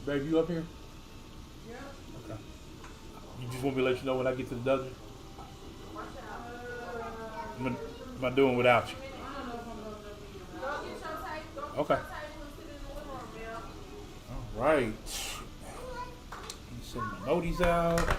Babe, you up here? Okay. You just want me to let you know when I get to the dungeon? Am I doing without you? Okay. All right. Let me send my noties out.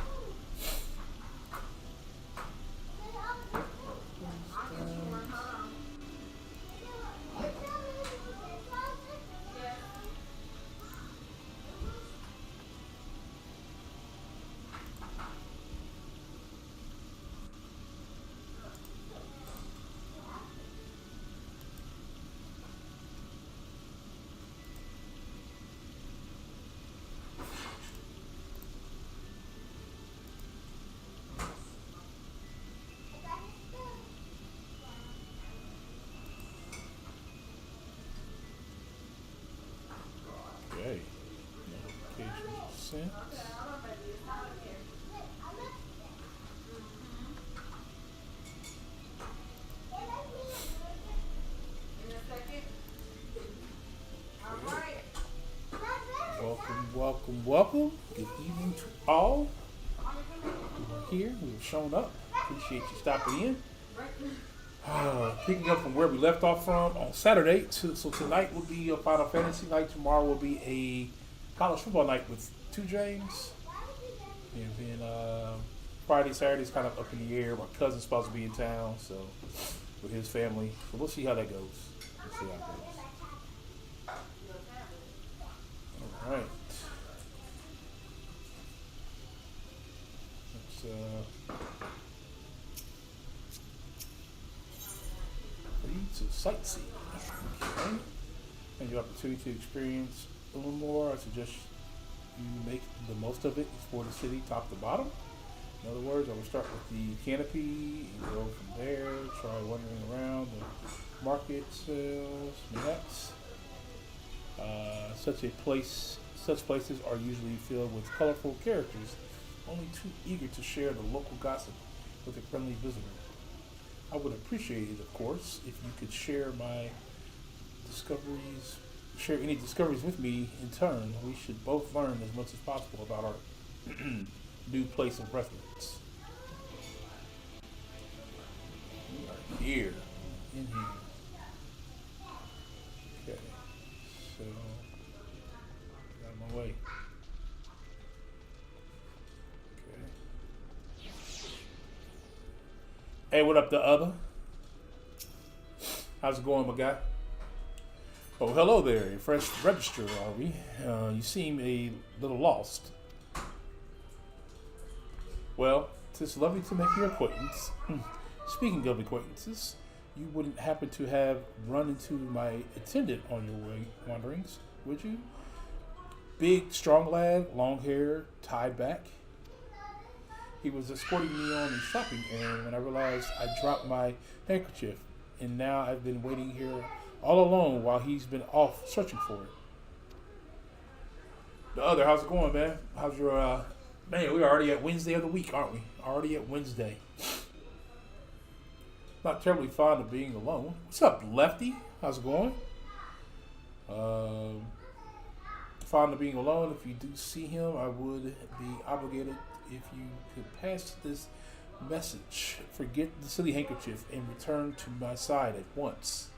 Okay. Notifications sent. Welcome. Good evening to all. We're here. We've shown up. Appreciate you stopping in. Picking up from where we left off from on Saturday. So tonight will be a Final Fantasy night. Tomorrow will be a college football night with 2 James. And then Friday, Saturday's kind of up in the air. My cousin's supposed to be in town, so with his family. So we'll see how that goes. All right. Lead to sightseeing. Okay. And your opportunity to experience a little more. I suggest you make the most of it. Explore the city top to bottom. In other words, I will start with the canopy and go from there. Try wandering around the market sales. That's such places are usually filled with colorful characters, only too eager to share the local gossip with a friendly visitor. I would appreciate it, of course, if you could share any discoveries with me in turn. We should both learn as much as possible about our new place of residence. We are here, in here. Okay, so, out of my way. Hey, what up, the other? How's it going, my guy? Oh, hello there. A fresh register, are we? You seem a little lost. Well, it's lovely to make your acquaintance. Speaking of acquaintances, you wouldn't happen to have run into my attendant on your wanderings, would you? Big, strong lad, long hair, tied back. He was escorting me on a shopping errand when I realized I dropped my handkerchief, and now I've been waiting here all alone while he's been off searching for it. The other, how's it going, man? How's your, man, we're already at Wednesday of the week, aren't we? Already at Wednesday. Not terribly fond of being alone. What's up, Lefty? How's it going? Fond of being alone. If you do see him, I would be obligated if you could pass this message. Forget the silly handkerchief and return to my side at once.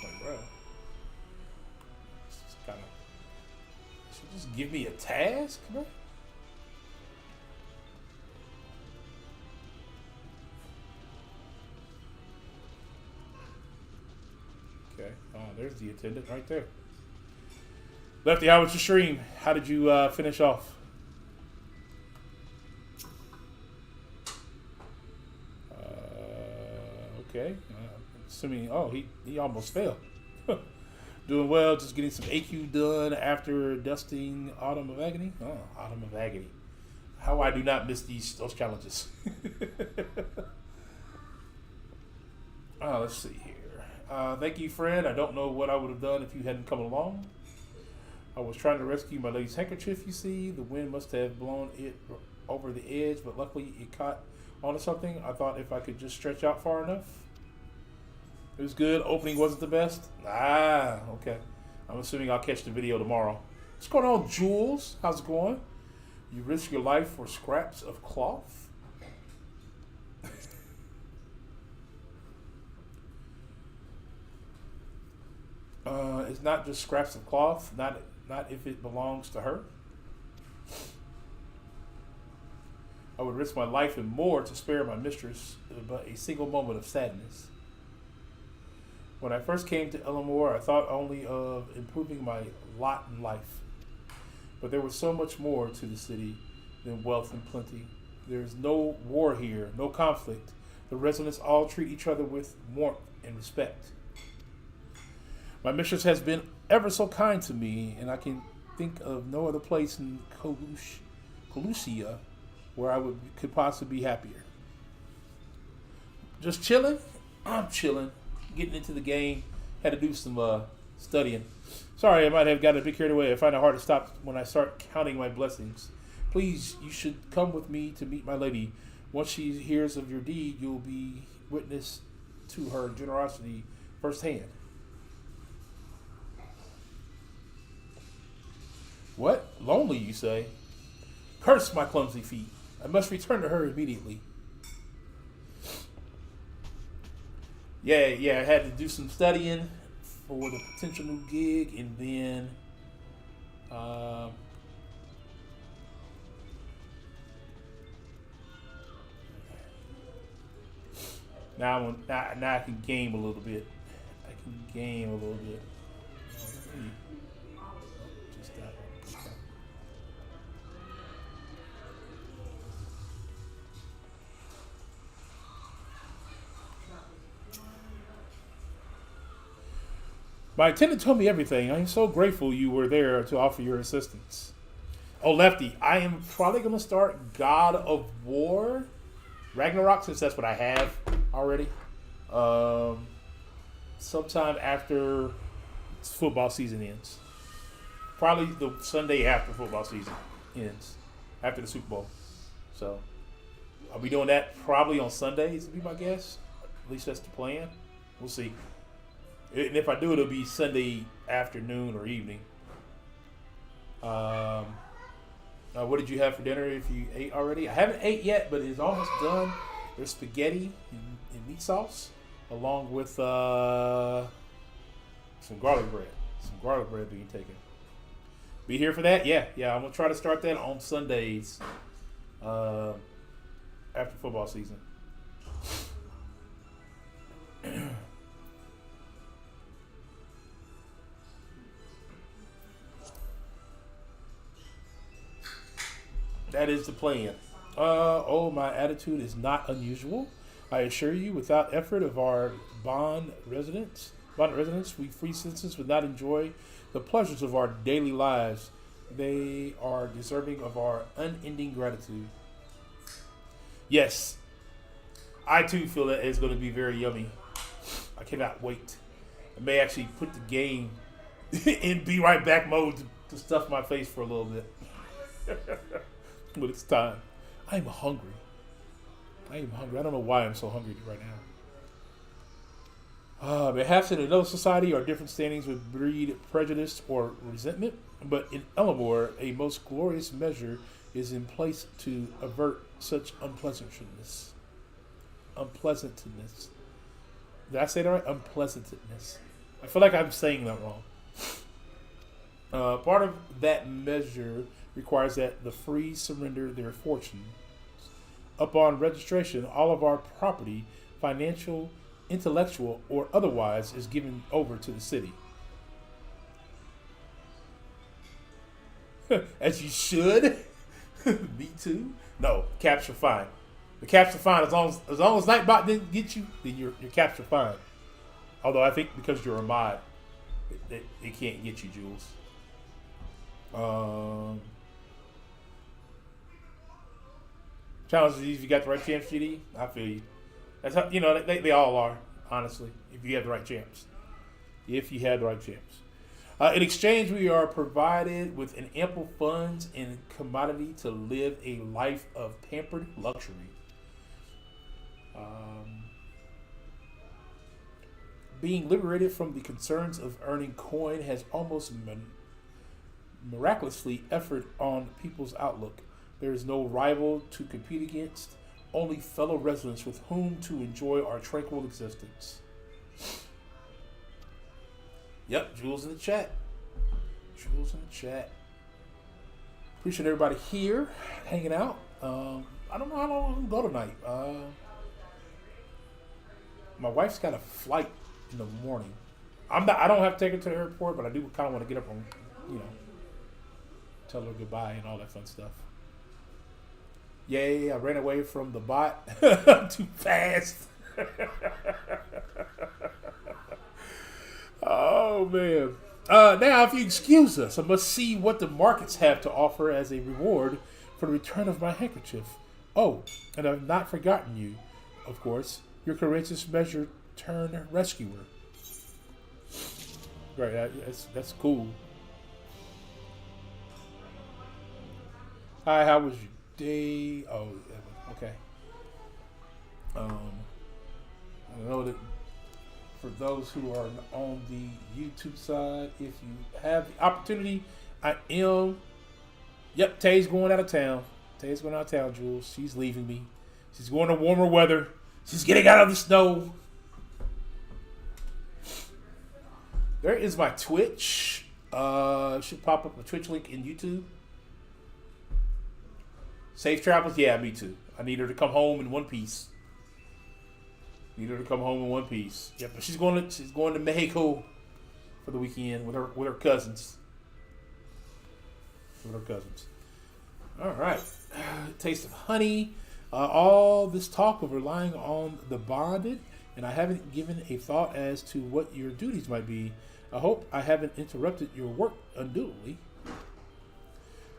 Like, bro. Just give me a task, bro? Okay. Oh, there's the attendant right there. Lefty, how was your stream? How did you finish off? Okay. Assuming, he almost failed. Doing well, just getting some AQ done after dusting Autumn of Agony. Oh, Autumn of Agony. How I do not miss those challenges. Let's see here. Thank you, friend. I don't know what I would have done if you hadn't come along. I was trying to rescue my lady's handkerchief, you see. The wind must have blown it over the edge, but luckily it caught onto something. I thought if I could just stretch out far enough. It was good. Opening wasn't the best. Okay. I'm assuming I'll catch the video tomorrow. What's going on, Jules? How's it going? You risk your life for scraps of cloth? It's not just scraps of cloth. Not if it belongs to her. I would risk my life and more to spare my mistress but a single moment of sadness. When I first came to Elamore, I thought only of improving my lot in life. But there was so much more to the city than wealth and plenty. There is no war here, no conflict. The residents all treat each other with warmth and respect. My mistress has been ever so kind to me, and I can think of no other place in Colusia where could possibly be happier. Just chilling? I'm chilling. Getting into the game. Had to do some studying. Sorry, I might have gotten a bit carried away. I find it hard to stop when I start counting my blessings. Please, you should come with me to meet my lady. Once she hears of your deed, you'll be witness to her generosity firsthand. What? Lonely, you say? Curse my clumsy feet. I must return to her immediately. Yeah, I had to do some studying for the potential new gig, and then now I can game a little bit. Just that. My attendant told me everything. I am so grateful you were there to offer your assistance. Oh, Lefty, I am probably going to start God of War Ragnarok, since that's what I have already. Sometime after football season ends. Probably the Sunday after football season ends. After the Super Bowl. So, I'll be doing that probably on Sundays, would be my guess. At least that's the plan. We'll see. And if I do it, it'll be Sunday afternoon or evening. What did you have for dinner if you ate already? I haven't ate yet, but it's almost done. There's spaghetti and meat sauce, along with some garlic bread. Some garlic bread being taken. Be here for that? Yeah. I'm going to try to start that on Sundays after football season. That is the plan. My attitude is not unusual. I assure you, without effort of our bond residents, we free citizens would not enjoy the pleasures of our daily lives. They are deserving of our unending gratitude. Yes, I too feel that it's going to be very yummy. I cannot wait. I may actually put the game in be right back mode to stuff my face for a little bit. But it's time. I'm hungry. I don't know why I'm so hungry right now. Perhaps in another society or different standings would breed prejudice or resentment, but in Elamore, a most glorious measure is in place to avert such unpleasantness. Did I say that right? Unpleasantness. I feel like I'm saying that wrong. Part of that measure requires that the free surrender their fortunes. Upon registration, all of our property, financial, intellectual, or otherwise, is given over to the city. As you should. Me too. No, caps are fine. The caps are fine as long as Nightbot didn't get you. Then your caps are fine. Although I think because you're a mod, it can't get you, Jules. Challenges if you got the right champs, GD. I feel you. That's how they all are, honestly. If you have the right champs. In exchange, we are provided with an ample funds and commodity to live a life of pampered luxury. Being liberated from the concerns of earning coin has almost miraculously effort on people's outlook. There is no rival to compete against, only fellow residents with whom to enjoy our tranquil existence. Yep, Jules in the chat. Jules in the chat. Appreciate everybody here hanging out. I don't know how long I'm gonna go tonight. My wife's got a flight in the morning. I don't have to take her to the airport, but I do kind of want to get up and, tell her goodbye and all that fun stuff. Yay, I ran away from the bot too fast. Oh, man. Now, if you excuse us, I must see what the markets have to offer as a reward for the return of my handkerchief. Oh, and I've not forgotten you, of course, your courageous measure turn rescuer. Right, that's cool. Hi, how was your day? Oh, okay. I know that for those who are on the YouTube side, if you have the opportunity, Yep, Tay's going out of town. Tay's going out of town, Jules. She's leaving me. She's going to warmer weather. She's getting out of the snow. There is my Twitch. Should pop up a Twitch link in YouTube. Safe travels? Yeah, me too. I need her to come home in one piece. Yep, but she's going to Mexico for the weekend with her cousins. All right. Taste of honey. All this talk of relying on the bonded, and I haven't given a thought as to what your duties might be. I hope I haven't interrupted your work unduly.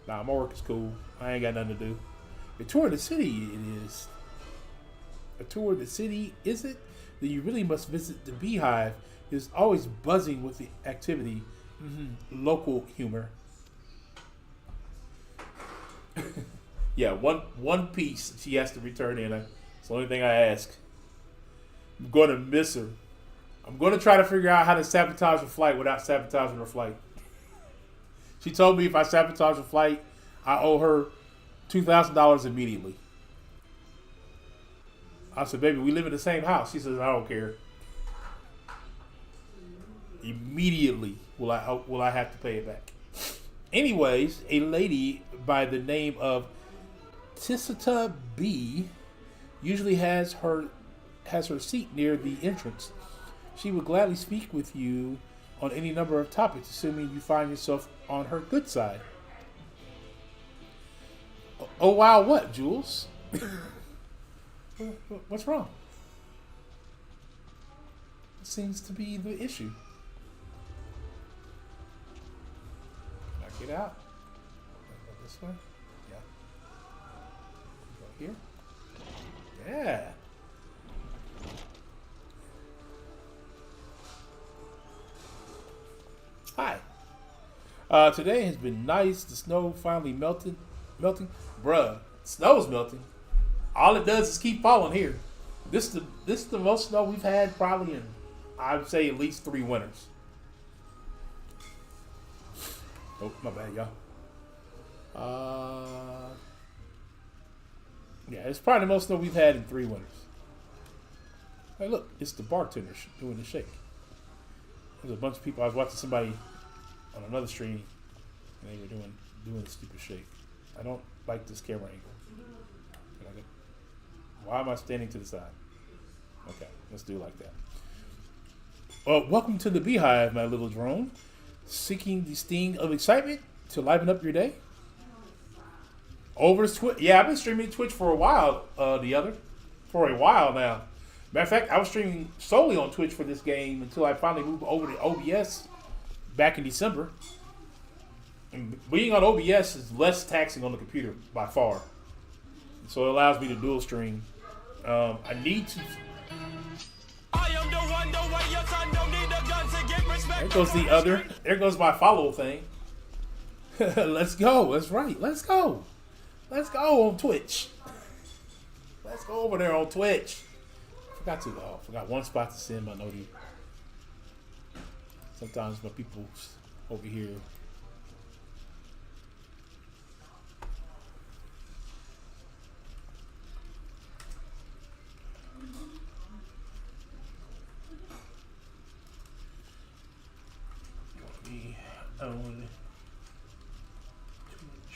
Nah, my work is cool. I ain't got nothing to do. A tour of the city it is. A tour of the city, is it? Then you really must visit the Beehive. It's always buzzing with the activity. Local humor. Yeah, one piece she has to return in. It's the only thing I ask. I'm going to miss her. I'm going to try to figure out how to sabotage her flight without sabotaging her flight. She told me if I sabotage her flight, I owe her $2,000 immediately. I said, baby, we live in the same house. She says, I don't care. Immediately will I have to pay it back. Anyways, a lady by the name of Tisita B usually has her seat near the entrance. She would gladly speak with you on any number of topics, assuming you find yourself on her good side. Oh wow, what, Jules? What's wrong? What seems to be the issue? Can I get out? Go this way? Yeah. Go here? Yeah. Hi. Today has been nice. The snow finally melting. Bruh, snow's melting. All it does is keep falling here. This is the most snow we've had probably in, I would say, at least 3 winters. Oh, my bad, y'all. Yeah, it's probably the most snow we've had in 3 winters. Hey, look, it's the bartender doing the shake. There's a bunch of people. I was watching somebody on another stream, and they were doing the stupid shake. I don't like this camera angle. Why am I standing to the side? Okay, let's do it like that. Well, welcome to the Beehive, my little drone. Seeking the sting of excitement to liven up your day? Over Twitch. Yeah, I've been streaming Twitch for a while, for a while now. Matter of fact, I was streaming solely on Twitch for this game until I finally moved over to OBS back in December. And being on OBS is less taxing on the computer by far. So it allows me to dual stream. I need to. There goes the other. There goes my follow thing. Let's go. That's right. Let's go. Let's go on Twitch. Let's go over there on Twitch. Forgot one spot to send my noti. Sometimes my people over here showing too much.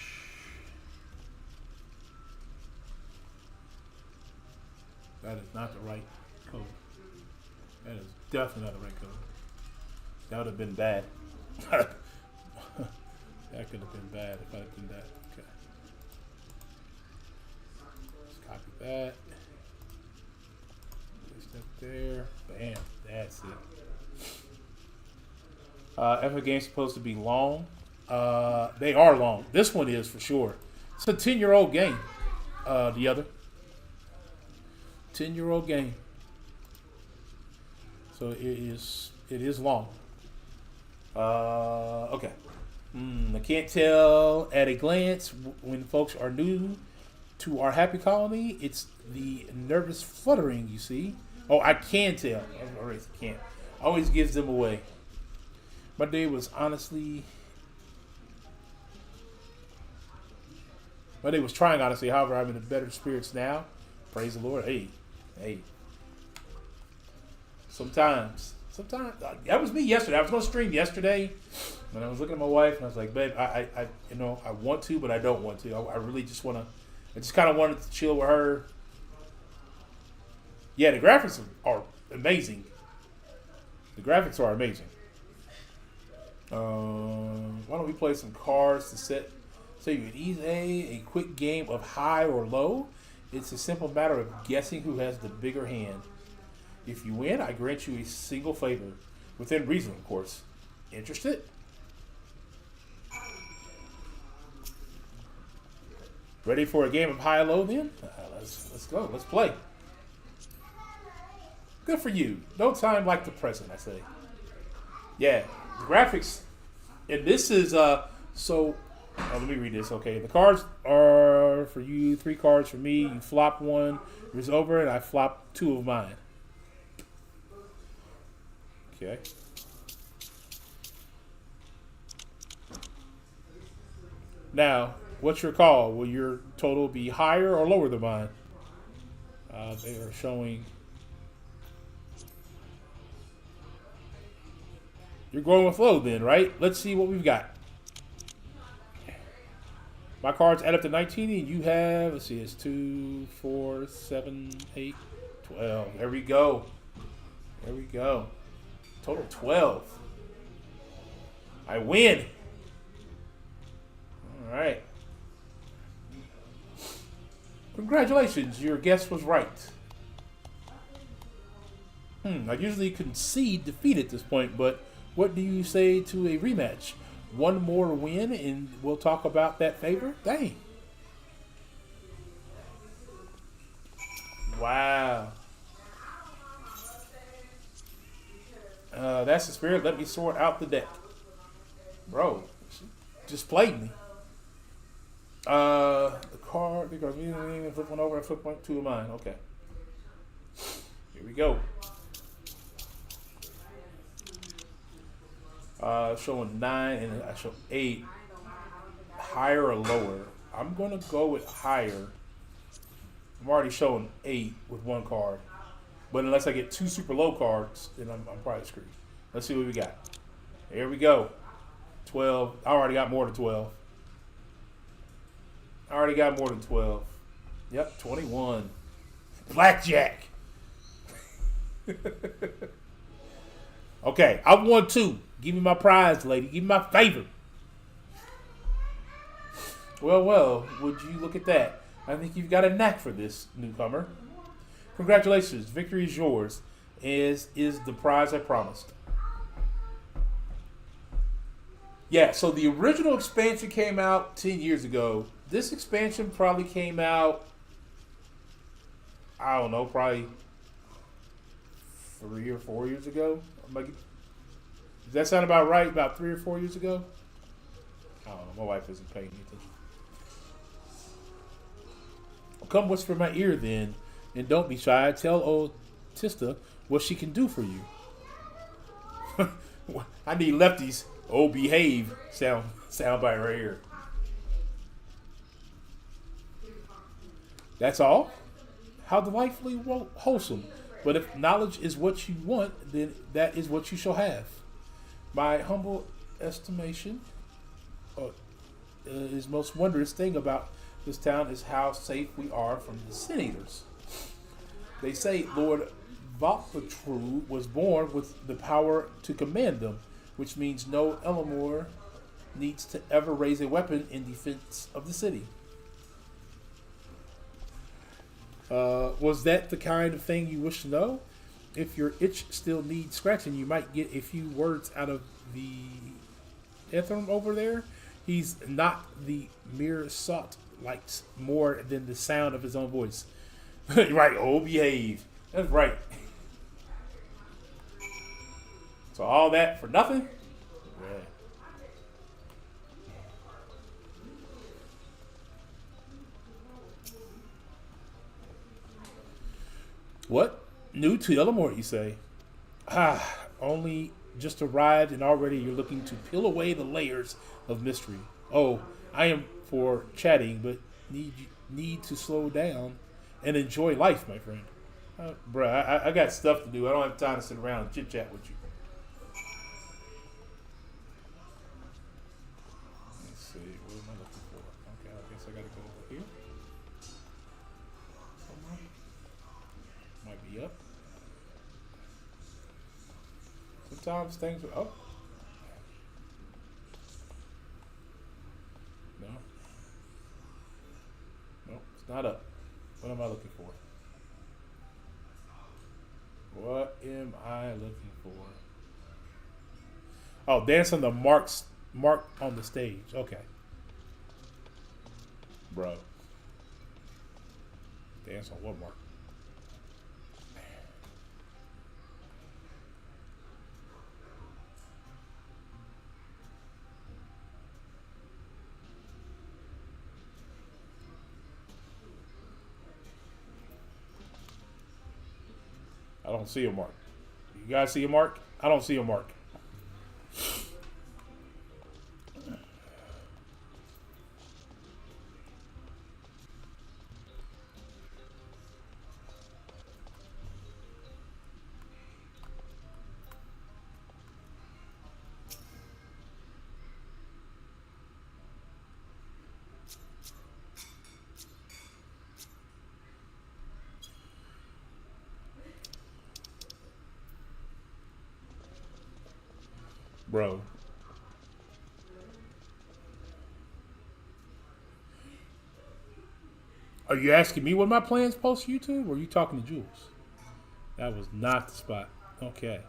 That is not the right code. That is definitely not the right code. That would have been bad. That could have been bad if I had done that. Okay. Let's copy that. Paste that there. Bam. That's it. FF game's supposed to be long. They are long. This one is for sure. It's a 10-year-old game. The other 10-year-old game. So it is long. Okay. I can't tell at a glance when folks are new to our happy colony. It's the nervous fluttering, you see. Oh, I can tell. I can't. Always gives them away. My day was trying honestly. However, I'm in better spirits now. Praise the Lord. Hey. Sometimes that was me yesterday. I was going to stream yesterday, and I was looking at my wife, and I was like, "Babe, I want to, but I don't want to. I really just want to. I just kind of wanted to chill with her." Yeah, the graphics are amazing. Why don't we play some cards to set you an a quick game of high or low? It's a simple matter of guessing who has the bigger hand. If you win, I grant you a single favor. Within reason, of course. Interested? Ready for a game of high or low then? Let's go. Let's play. Good for you. No time like the present, I say. Yeah, the graphics. And this is, let me read this, okay. The cards are for you, 3 cards for me. You flop one, yours over, and I flop 2 of mine. Okay. Now, what's your call? Will your total be higher or lower than mine? They are showing. You're going with low then, right? Let's see what we've got. My cards add up to 19, and you have, let's see, it's 2, 4, 7, 8, 12. There we go. Total 12. I win. All right. Congratulations, your guess was right. I usually concede defeat at this point, but what do you say to a rematch? One more win, and we'll talk about that favor? Dang. Wow. That's the spirit. Let me sort out the deck. Bro, just played me. The card, because we didn't even flip one over. I flip 2 of mine. Okay. Here we go. Showing 9 and I show 8. Higher or lower? I'm going to go with higher. I'm already showing 8 with 1 card. But unless I get 2 super low cards, then I'm probably screwed. Let's see what we got. Here we go. 12. I already got more than 12. Yep, 21. Blackjack. Okay, I won 2. Give me my prize, lady. Give me my favor. Well, would you look at that? I think you've got a knack for this, newcomer. Congratulations. Victory is yours, as is the prize I promised. Yeah, so the original expansion came out 10 years ago. This expansion probably came out, I don't know, probably 3 or 4 years ago. Does that sound about right? About 3 or 4 years ago? I don't know. My wife isn't paying attention. Well, come whisper in my ear then, and don't be shy. Tell old Tista what she can do for you. I need Lefty's "oh behave" sound bite right here. That's all? How delightfully wholesome. But if knowledge is what you want, then that is what you shall have. My humble estimation, his most wondrous thing about this town is how safe we are from the Sin Eaters. They say Lord Valpatru was born with the power to command them, which means no Elamor needs to ever raise a weapon in defense of the city. Was that the kind of thing you wish to know? If your itch still needs scratching, you might get a few words out of the Ethereum over there. He's not the mere salt likes more than the sound of his own voice. Right, oh, behave. That's right. So all that for nothing? Yeah. What? New to Elamort, you say? Only just arrived and already you're looking to peel away the layers of mystery. Oh, I am for chatting, but need to slow down and enjoy life, my friend. Bruh, I got stuff to do. I don't have time to sit around and chit-chat with you. Let's see. What am I looking for? Okay, I guess I got to go over here. Somewhere. Might be up. Sometimes things are up. No. No, it's not up. What am I looking for? What am I looking for? Oh, dance on the mark on the stage. Okay. Bro. Dance on what mark? I don't see a mark. You guys see a mark? I don't see a mark. Bro. Are you asking me what my plans post YouTube, or are you talking to Jules? That was not the spot. Okay.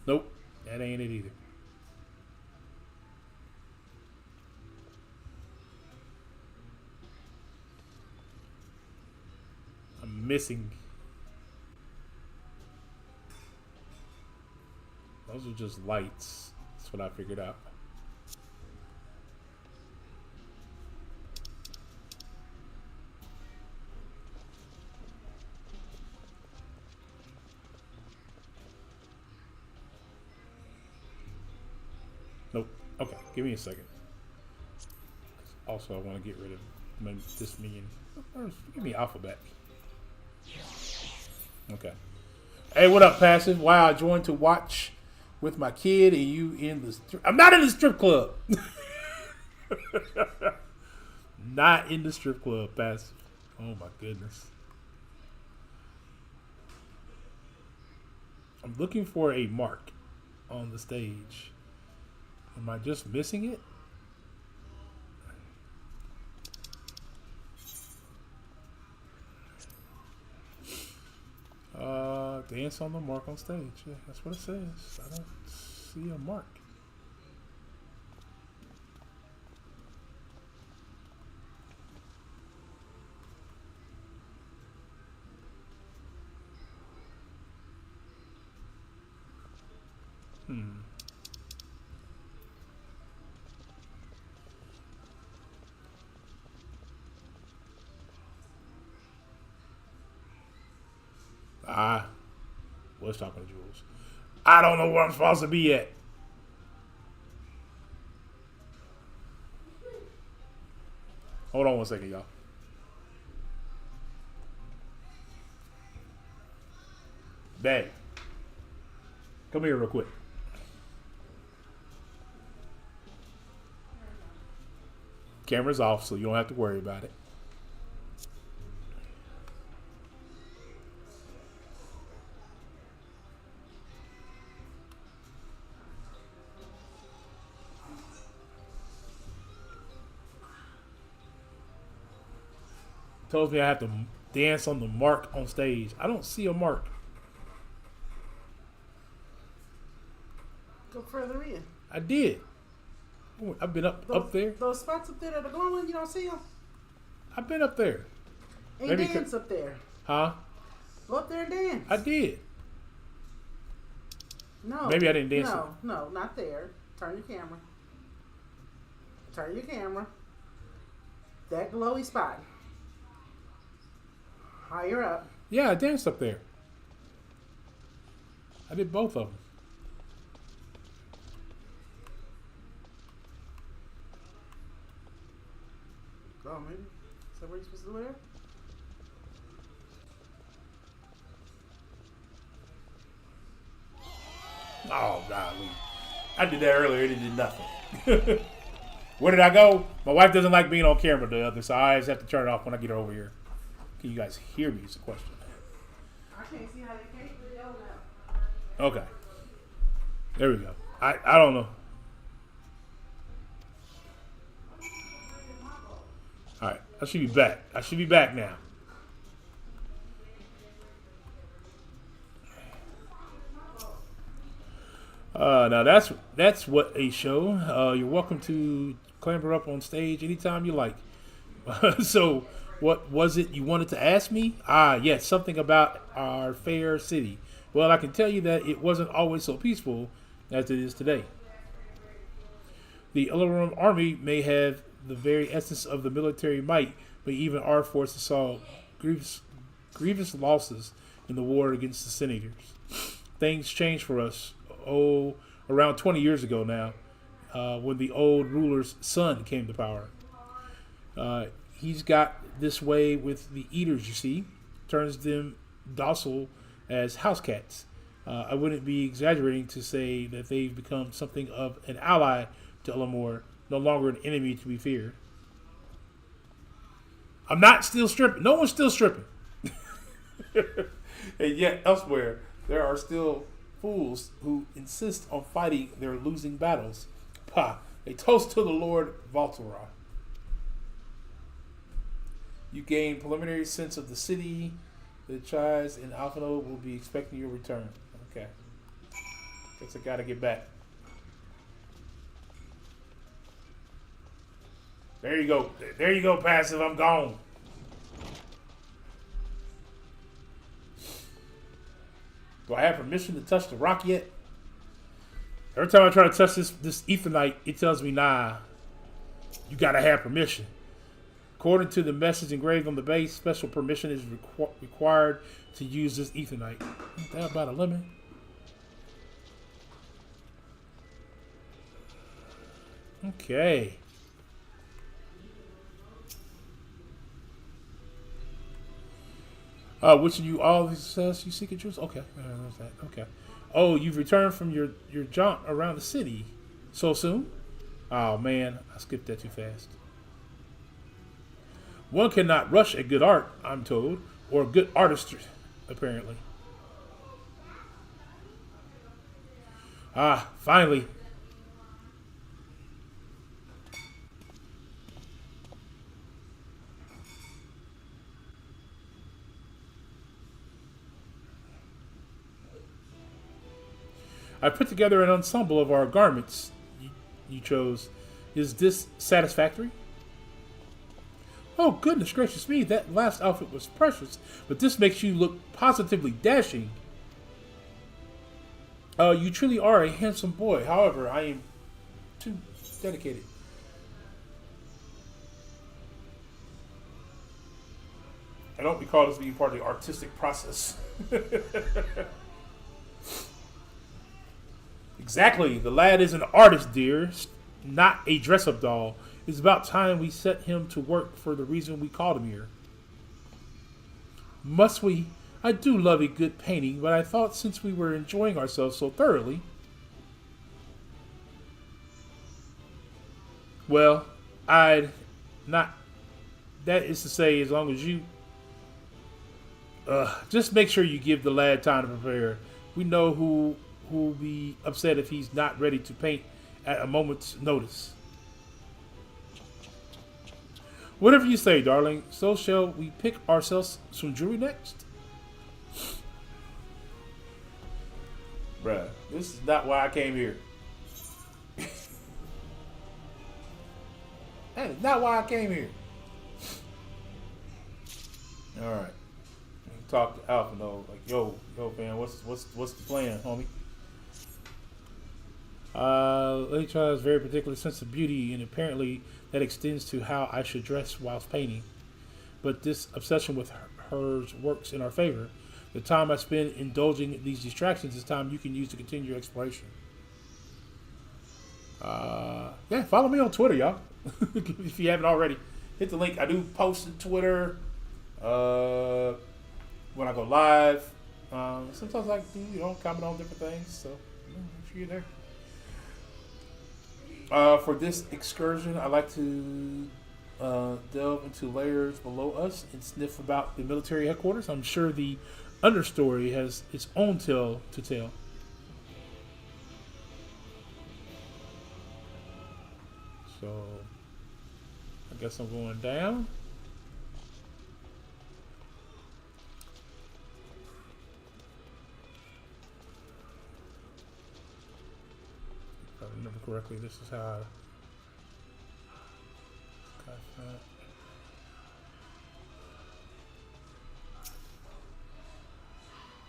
Nope, that ain't it either. I'm missing. Those are just lights. That's what I figured out. Nope. Okay, give me a second. Also, I want to get rid of this minion. Give me alphabet. Okay. Hey, what up, Passive? Wow, I joined to watch with my kid and you in the... I'm not in the strip club. Not in the strip club, Passive. Oh, my goodness. I'm looking for a mark on the stage. Am I just missing it? Dance on the mark on stage. Yeah, that's what it says. I don't see a mark. Was talking to Jules. I don't know where I'm supposed to be at. Hold on one second, y'all. Babe. Come here real quick. Camera's off, so you don't have to worry about it. Tells me I have to dance on the mark on stage. I don't see a mark. Go further in. I did. I've been up there. Those spots up there that are glowing, you don't see them? I've been up there. And maybe dance up there. Huh? Go up there and dance. I did. No. Maybe I didn't dance. No, not there. Turn your camera. Turn your camera. That glowy spot. Higher up. Yeah, I danced up there. I did both of them. Oh, maybe. Is that where you're supposed to do there? Oh, golly. I did that earlier. It did nothing. Where did I go? My wife doesn't like being on camera the other, so I just have to turn it off when I get her over here. Can you guys hear me is the question. I can't see how you can't video now. Okay. There we go. I don't know. All right. I should be back. I should be back now. Now that's what a show. You're welcome to clamber up on stage anytime you like. So, what was it you wanted to ask me? Yes, something about our fair city. Well, I can tell you that it wasn't always so peaceful as it is today. The Ellerum army may have the very essence of the military might, but even our forces saw grievous losses in the war against the senators. Things changed for us, around 20 years ago now, when the old ruler's son came to power. He's got this way with the eaters, you see, turns them docile as house cats. I wouldn't be exaggerating to say that they've become something of an ally to Elmore, no longer an enemy to be feared. I'm not still stripping. No one's still stripping. And yet, elsewhere, there are still fools who insist on fighting their losing battles. Pah, a toast to the Lord Valtorah. You gain preliminary sense of the city. The Chais and Alphino will be expecting your return. Okay. Guess I gotta get back. There you go. There you go, Passive. I'm gone. Do I have permission to touch the rock yet? Every time I try to touch this ethanite, it tells me, nah, you gotta have permission. According to the message engraved on the base, special permission is required to use this ethanite. Ain't that about a lemon? Okay. Wishing you all the success you seek in truth. Okay, there's that. Okay. Oh, you've returned from your jaunt around the city so soon? Oh man, I skipped that too fast. One cannot rush a good art, I'm told, or good artistry, apparently. Finally. I put together an ensemble of our garments you chose. Is this satisfactory? Oh, goodness gracious me, that last outfit was precious, but this makes you look positively dashing. You truly are a handsome boy. However, I am too dedicated. I don't recall this being part of the artistic process. Exactly. The lad is an artist, dear, not a dress-up doll. It's about time we set him to work for the reason we called him here. Must we? I do love a good painting, but I thought since we were enjoying ourselves so thoroughly... Well, I'd not... That is to say, as long as you... just make sure you give the lad time to prepare. We know who'll be upset if he's not ready to paint at a moment's notice. Whatever you say, darling. So shall we pick ourselves some jewelry next? Bruh, this is not why I came here. That is not why I came here. Alright. Talk to Alpha though, like, yo, man, what's the plan, homie? Lady Child has a very particular sense of beauty, and apparently that extends to how I should dress whilst painting. But this obsession with hers works in our favor. The time I spend indulging these distractions is time you can use to continue your exploration. Yeah, follow me on Twitter, y'all. If you haven't already, hit the link. I do post on Twitter. When I go live, sometimes I do, comment on different things. So make sure you're there. For this excursion, I like to delve into layers below us and sniff about the military headquarters. I'm sure the understory has its own tale to tell. So I guess I'm going down. If I remember correctly, this is how I got that.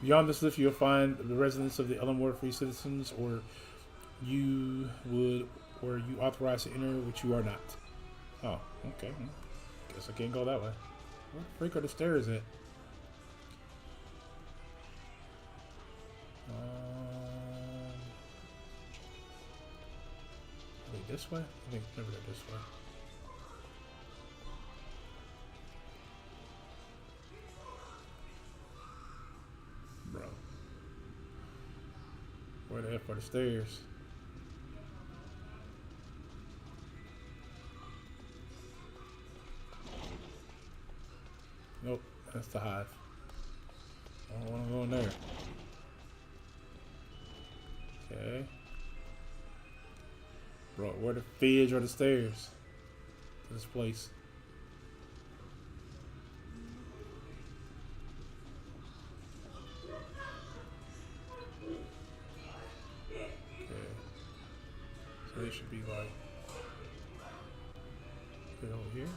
Beyond this lift, you'll find the residence of the Elmore free citizens, or you authorized to enter, which you are not. Oh, okay. Guess I can't go that way. Where the freak are the stairs at? Wait, this way? I think maybe they're this way. Bro. Where the F are the stairs? Nope, that's the hive. I don't want to go in there. Okay. Bro, where the fidge are the stairs to this place? Okay. So they should be like over here.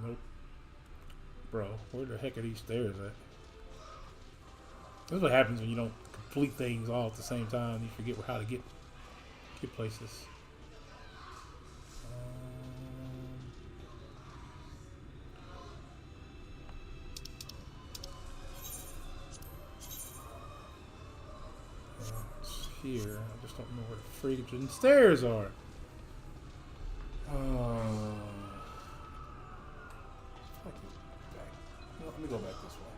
Nope. Bro, where the heck are these stairs at? That's what happens when you don't complete things all at the same time. You forget how to get places. It's here. I just don't know where the freaking stairs are. Let me go back this way.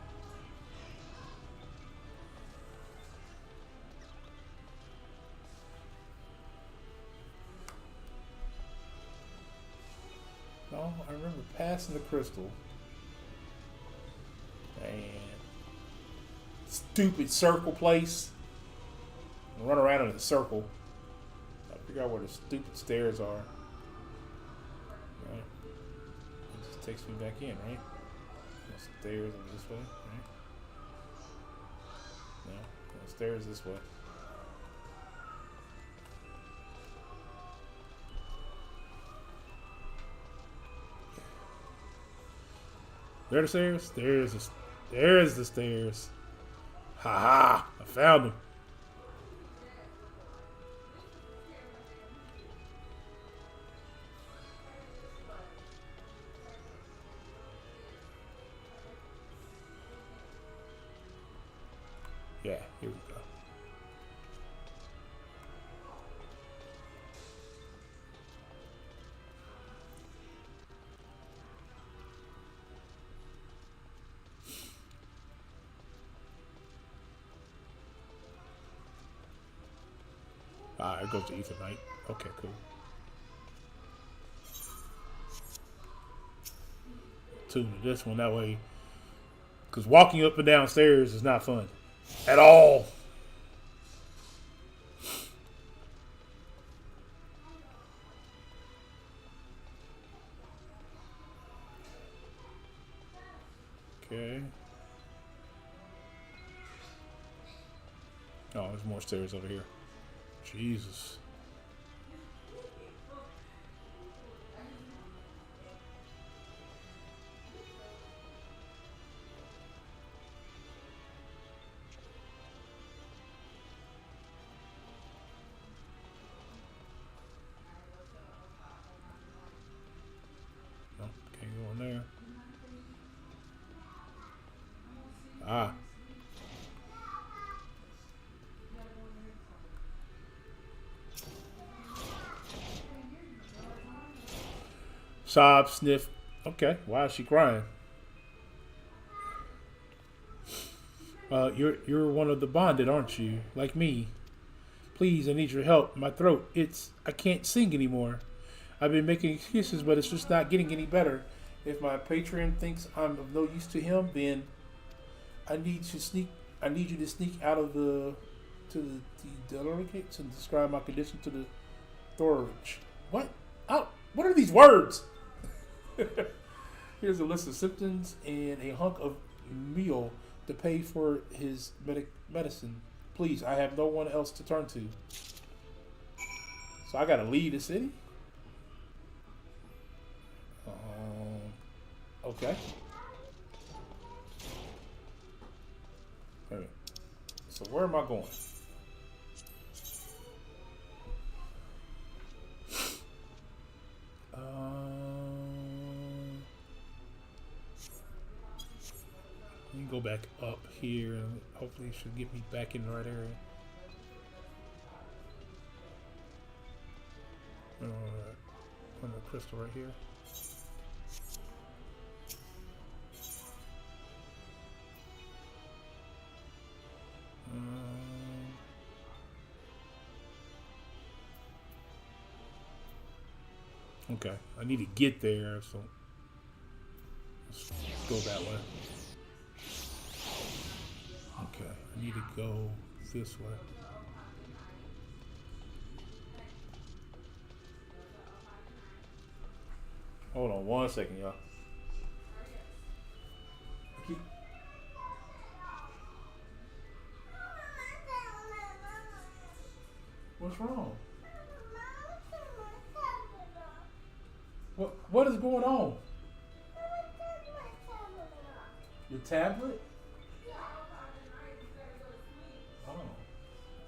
No, I remember passing the crystal. And stupid circle place. I run around in a circle. I figure out where the stupid stairs are. Right. It just takes me back in, right? The stairs are this way, right? No, the stairs this way. There are the stairs. There's the stairs. Ha ha! I found them. Ah, it goes to Ethermite. Okay, cool. Tune to this one that way. Because walking up and down stairs is not fun. At all. Okay. Oh, there's more stairs over here. Jesus. Nope, can't go in there. Ah. Sob, sniff. Okay, why is she crying? You're one of the bonded, aren't you? Like me. Please, I need your help. My throat, I can't sing anymore. I've been making excuses, but it's just not getting any better. If my patron thinks I'm of no use to him, then I need you to sneak out of the delegate and describe my condition to the authorities. What? Oh, what are these words? Here's a list of symptoms and a hunk of meal to pay for his medicine. Please, I have no one else to turn to. So I gotta leave the city? Okay. Wait. So where am I going? Let me go back up here and hopefully it should get me back in the right area. On the crystal right here. Okay, I need to get there, so let's go that way. Okay, I need to go this way. Hold on 1 second, y'all. What's wrong? What is going on? Your tablet? Oh.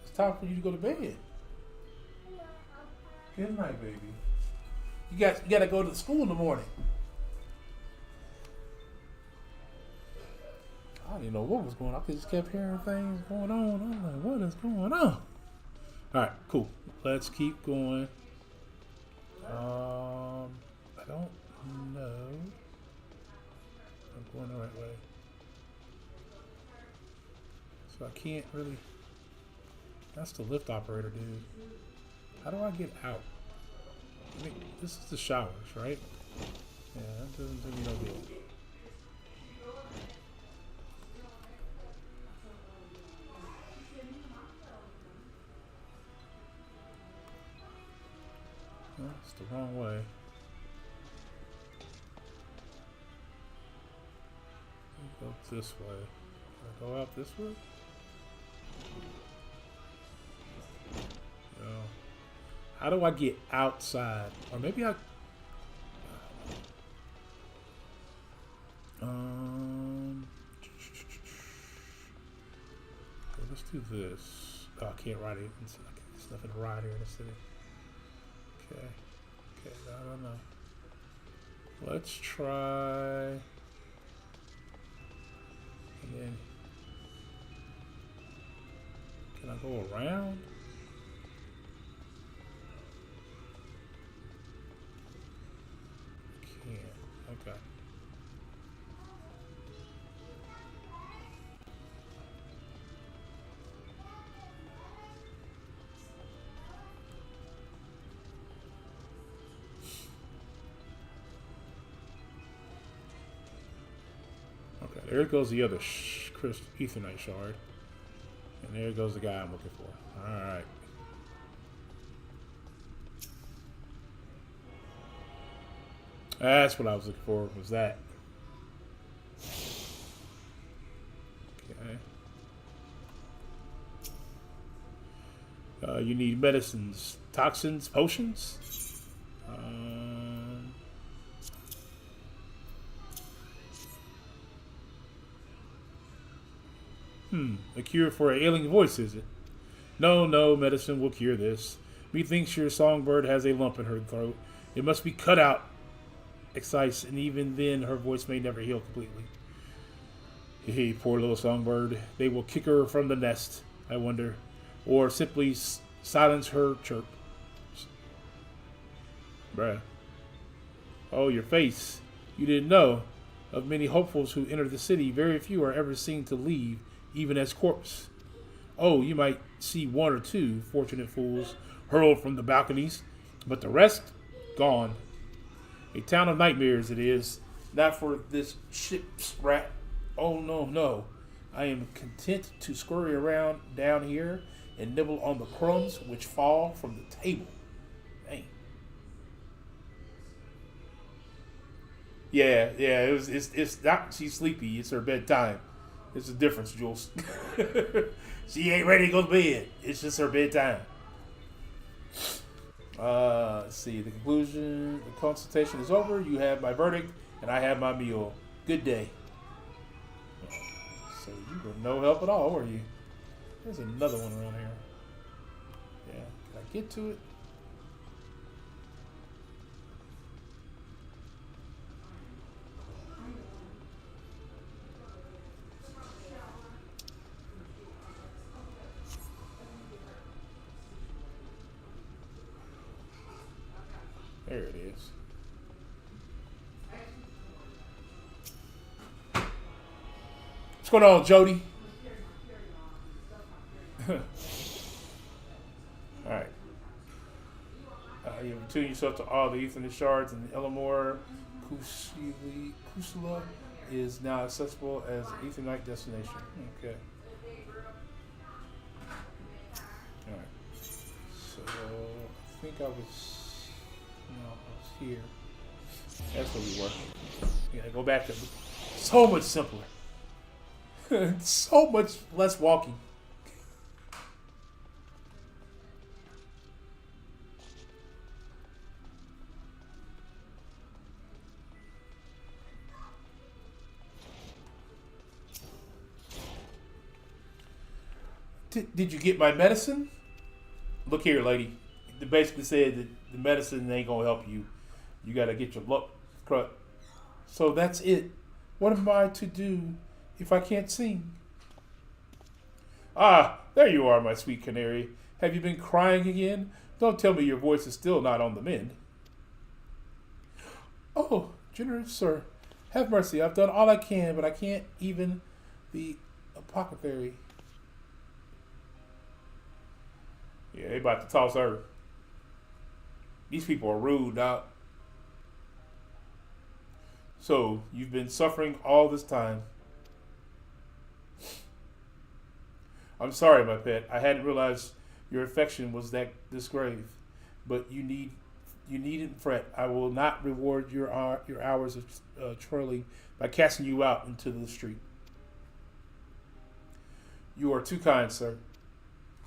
It's time for you to go to bed. Good night, baby. You got to go to school in the morning. I didn't know what was going on. I just kept hearing things going on. I'm like, what is going on? Alright, cool. Let's keep going. I don't know. I'm going the right way. So I can't really. That's the lift operator, dude. How do I get out? I mean, this is the showers, right? Yeah, that doesn't do me no good. No, it's the wrong way. Go this way. Can I go out this way? No. How do I get outside? Or maybe I... Okay, let's do this. Oh, I can't ride it. There's nothing to ride here in the city. Okay. Okay, I don't know. Let's try... And then... Can I go around? Can't. Okay. There goes the other Etherite shard. And there goes the guy I'm looking for. Alright. That's what I was looking for, was that. Okay. You need medicines, toxins, potions. A cure for an ailing voice, is it? No, medicine will cure this. Methinks your songbird has a lump in her throat. It must be cut out, excise, and even then her voice may never heal completely. Hey, poor little songbird. They will kick her from the nest, I wonder. Or simply silence her chirp. Bruh. Oh, your face. You didn't know. Of many hopefuls who enter the city, very few are ever seen to leave, even as corpse. Oh, you might see one or two fortunate fools hurled from the balconies, but the rest, gone. A town of nightmares it is. Not for this ship's rat. Oh, no. I am content to scurry around down here and nibble on the crumbs which fall from the table. Dang. Yeah, it's not she's sleepy, it's her bedtime. It's a difference, Jules. She ain't ready to go to bed. It's just her bedtime. Let's see. The conclusion, the consultation is over. You have my verdict, and I have my meal. Good day. So you were no help at all, were you? There's another one around here. Yeah. Can I get to it? There it is. What's going on, Jody? Alright. You have attuned yourself to all the Ethernet shards, and the Elamore Kusula is now accessible as an Ethernet destination. Okay. Alright. So, I think I was... No, I was here. That's where we were. We gotta go back to so much simpler. So much less walking. Did you get my medicine? Look here, lady. They basically said that the medicine ain't gonna help you. You gotta get your luck cut. So that's it. What am I to do if I can't sing? Ah, there you are, my sweet canary. Have you been crying again? Don't tell me your voice is still not on the mend. Oh, generous sir, have mercy. I've done all I can, but I can't even the apothecary. Yeah, they about to toss her. These people are rude, Doc. So, you've been suffering all this time. I'm sorry, my pet. I hadn't realized your affection was this grave. But you needn't fret. I will not reward your hours of trolling by casting you out into the street. You are too kind, sir.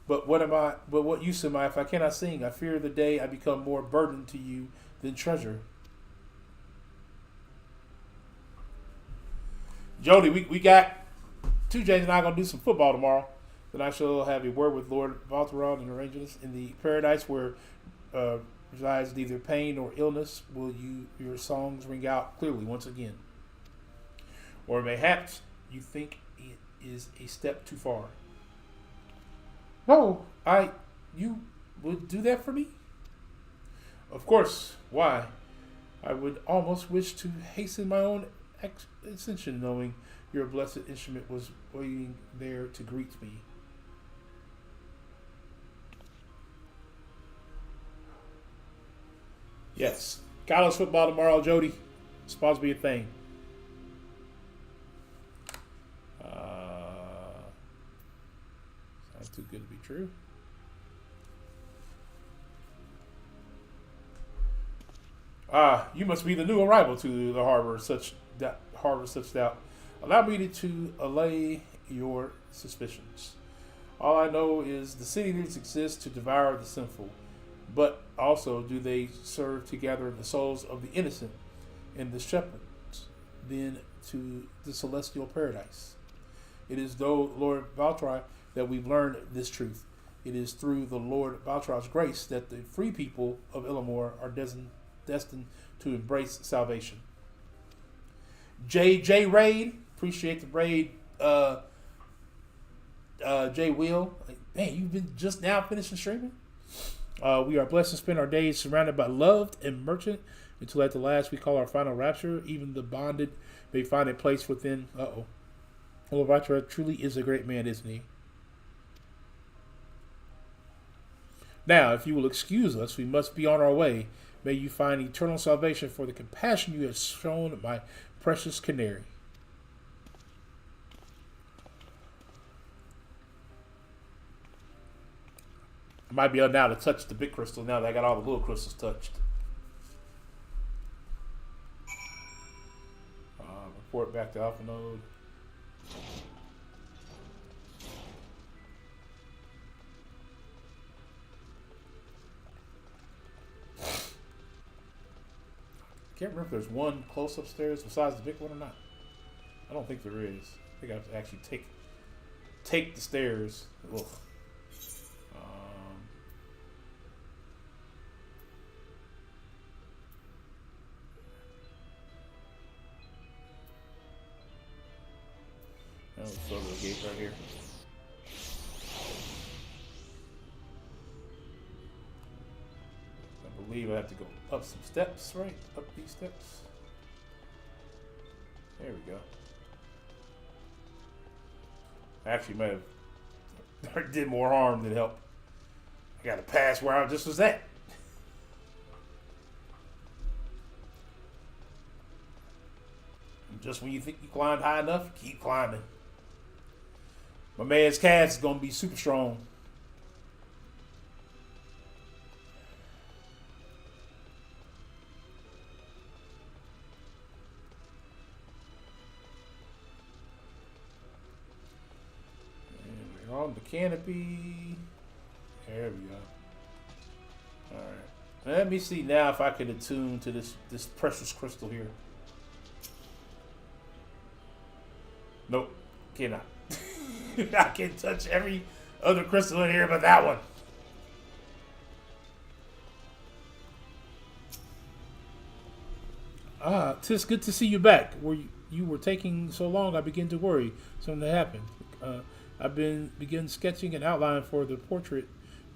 But what use am I if I cannot sing? I fear the day I become more burden to you than treasure. Jody, we got 2J's and I gonna do some football tomorrow. Then I shall have a word with Lord Valteron and arrange this in the paradise where resides neither pain nor illness. Will your songs ring out clearly once again? Or mayhaps you think it is a step too far. No, you would do that for me? Of course. Why? I would almost wish to hasten my own ascension, knowing your blessed instrument was waiting there to greet me. Yes. College football tomorrow, Jody. It's supposed to be a thing. good to be true. You must be the new arrival to the harbor, such doubt. Allow me to allay your suspicions. All I know is the city leaders exist to devour the sinful, but also do they serve to gather the souls of the innocent and the shepherds, then to the celestial paradise. It is through Lord Valtry that we've learned this truth. It is through the Lord Valtry's grace that the free people of Illamore are destined to embrace salvation. J Raid, appreciate the raid. J Will, man, you've been just now finishing streaming. We are blessed to spend our days surrounded by loved and merchant until at the last we call our final rapture. Even the bonded may find a place within. Well, Vatra truly is a great man, isn't he? Now, if you will excuse us, we must be on our way. May you find eternal salvation for the compassion you have shown my precious canary. I might be able now to touch the big crystal now that I got all the little crystals touched. Report back to Alpha Node. Can't remember if there's one close upstairs besides the big one or not. I don't think there is. I think I have to actually take the stairs. Ugh. Let's go to the gate right here. I believe I have to go up some steps, right? Up these steps. There we go. I actually might have did more harm than help. I got to pass where I just was at. And just when you think you climbed high enough, keep climbing. My man's cast is going to be super strong. And we're on the canopy. There we go. Alright. Let me see now if I can attune to this precious crystal here. Nope. Cannot. I can touch every other crystal in here but that one. Tis good to see you back. You were taking so long, I begin to worry something happened. I've begun sketching an outline for the portrait,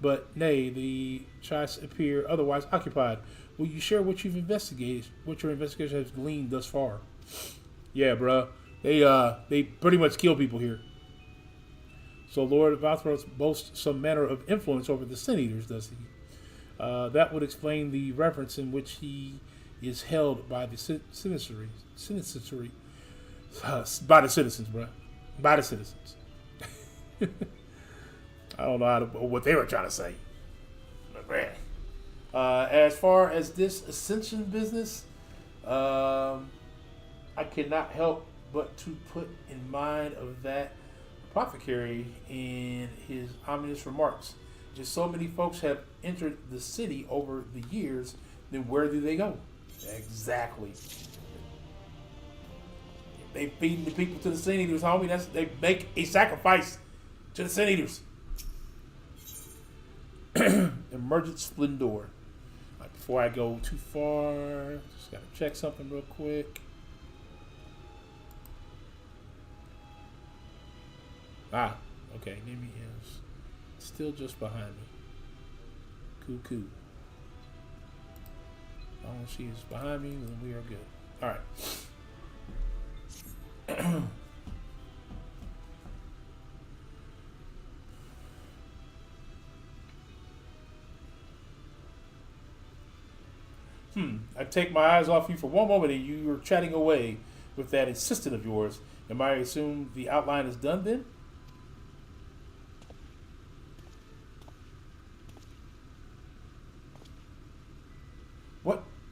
but nay, the shots appear otherwise occupied. Will you share what you've investigated, what your investigation has gleaned thus far? Yeah, bruh. They pretty much kill people here. So Lord Valthros boasts some manner of influence over the Sin Eaters, does he? That would explain the reverence in which he is held by the citizens, by the citizens, bro. By the citizens. I don't know what they were trying to say. But man, as far as this ascension business, I cannot help but to put in mind of that apothecary in his ominous remarks. Just so many folks have entered the city over the years, then where do they go? Exactly. They feeding the people to the Sin Eaters, homie. They make a sacrifice to the Sin Eaters. Emergent Splendor. Right, before I go too far, just gotta check something real quick. Okay, Nimi is still just behind me. Cuckoo. As long as she is behind me, then we are good. Alright. I take my eyes off you for one moment and you were chatting away with that assistant of yours. Am I assume the outline is done then?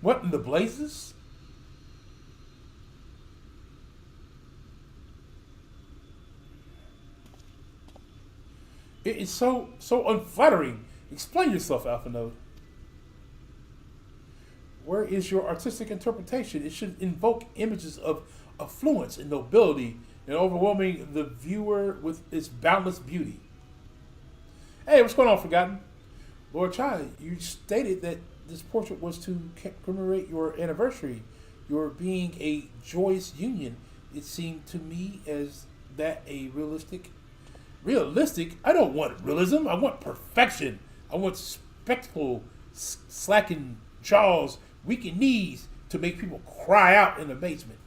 What in the blazes? It is so unflattering. Explain yourself, Alpha Node. Where is your artistic interpretation? It should invoke images of affluence and nobility and overwhelming the viewer with its boundless beauty. Hey, what's going on, Forgotten? Lord Chai, you stated that this portrait was to commemorate your anniversary, your being a joyous union. It seemed to me as that a realistic? I don't want realism. I want perfection. I want spectacle, slackened jaws, weakened knees to make people cry out in amazement.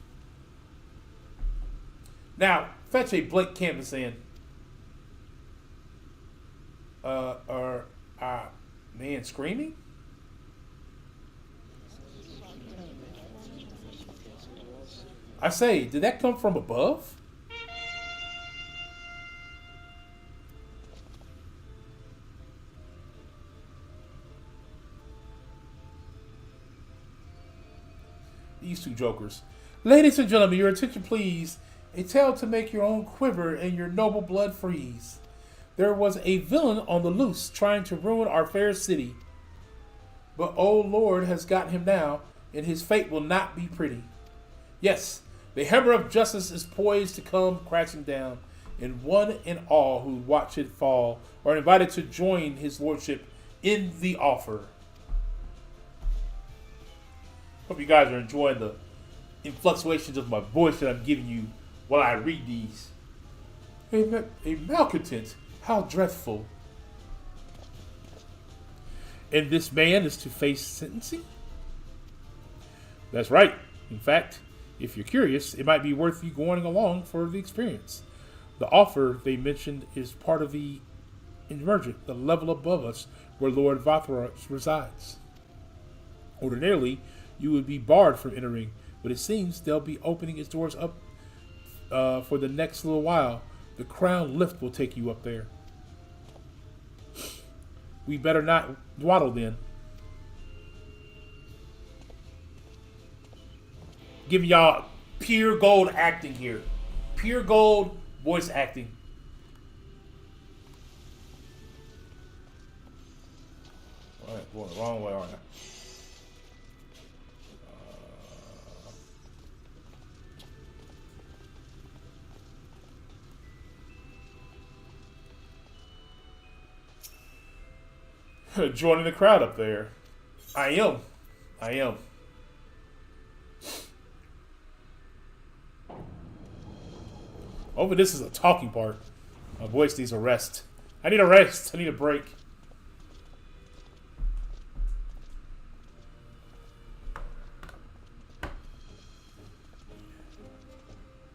Now, fetch a blank canvas in. Man screaming? I say, did that come from above? These two jokers. Ladies and gentlemen, your attention please. A tale to make your own quiver and your noble blood freeze. There was a villain on the loose trying to ruin our fair city. But oh Lord has got him now, and his fate will not be pretty. Yes, the hammer of justice is poised to come crashing down, and one and all who watch it fall are invited to join his lordship in the offer. Hope you guys are enjoying the influctuations of my voice that I'm giving you while I read these. A malcontent, how dreadful. And this man is to face sentencing? That's right. In fact, if you're curious, it might be worth you going along for the experience. The offer they mentioned is part of the emergent, the level above us where Lord Vathros resides. Ordinarily, you would be barred from entering, but it seems they'll be opening its doors up for the next little while. The crown lift will take you up there. We better not dawdle then. Giving y'all pure gold acting here. Pure gold voice acting. Alright, going the wrong way, aren't I? Joining the crowd up there. I am. Oh, but this is a talking part. My voice needs a rest. I need a rest. I need a break.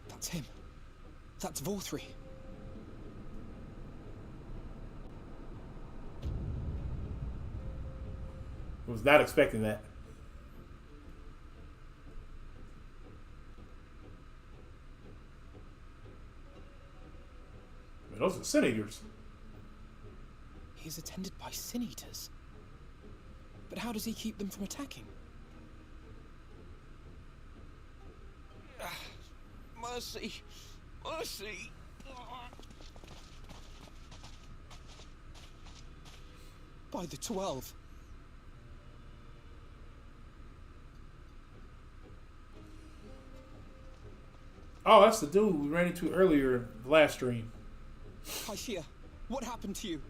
That's him. That's Vorthri. I was not expecting that. I mean, those are sin eaters. He is attended by sin eaters. But how does he keep them from attacking? Mercy! Mercy! By the 12. Oh, that's the dude we ran into earlier in the last stream. Kaishia, what happened to you?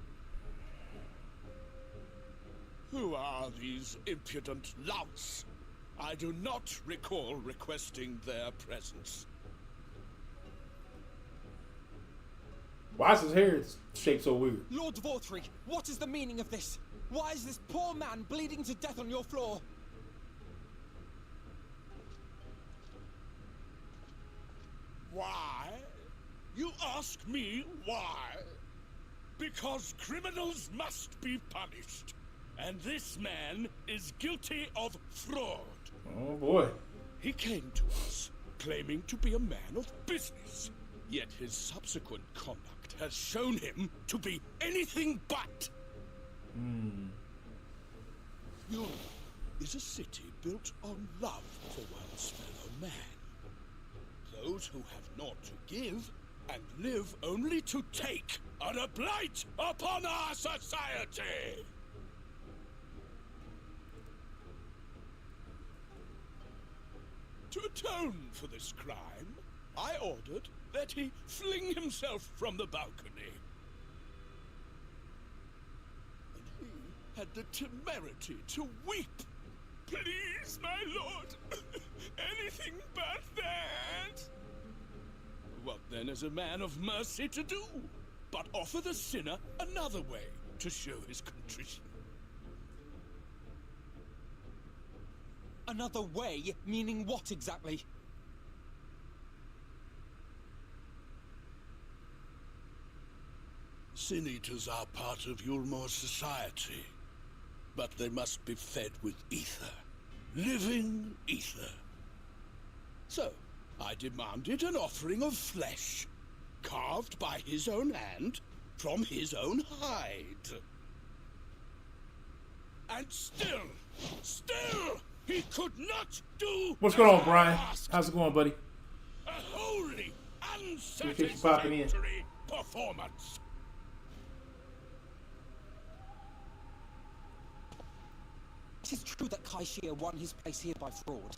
Who are these impudent louts? I do not recall requesting their presence. Why is his hair shaped so weird? Lord Vorthri, what is the meaning of this? Why is this poor man bleeding to death on your floor? Why? You ask me why? Because criminals must be punished. And this man is guilty of fraud. Oh boy. He came to us, claiming to be a man of business. Yet his subsequent conduct has shown him to be anything but. You is a city built on love for one's fellow man. Those who have naught to give and live only to take are a blight upon our society. To atone for this crime, I ordered that he fling himself from the balcony. And he had the temerity to weep. Please, my lord, anything but that. What then is a man of mercy to do, but offer the sinner another way to show his contrition? Another way? Meaning what exactly? Sin eaters are part of Yulmore's society, but they must be fed with ether. Living ether. So, I demanded an offering of flesh, carved by his own hand, from his own hide. And still, he could not do. What's going on, as I Brian? asked. How's it going, buddy? A wholly Keep popping in. unsatisfactory performance. It is true that Kaishia won his place here by fraud,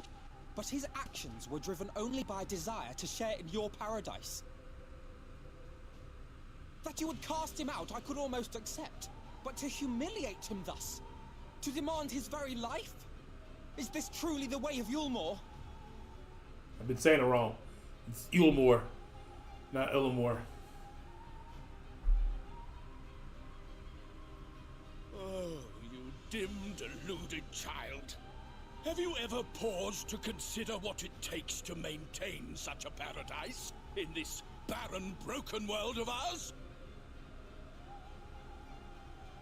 but his actions were driven only by a desire to share in your paradise. That you would cast him out I could almost accept, but to humiliate him thus, to demand his very life? Is this truly the way of Yulmore? I've been saying it wrong. It's Yulmore, not Illamore. Oh, you dim, deluded child. Have you ever paused to consider what it takes to maintain such a paradise in this barren, broken world of ours?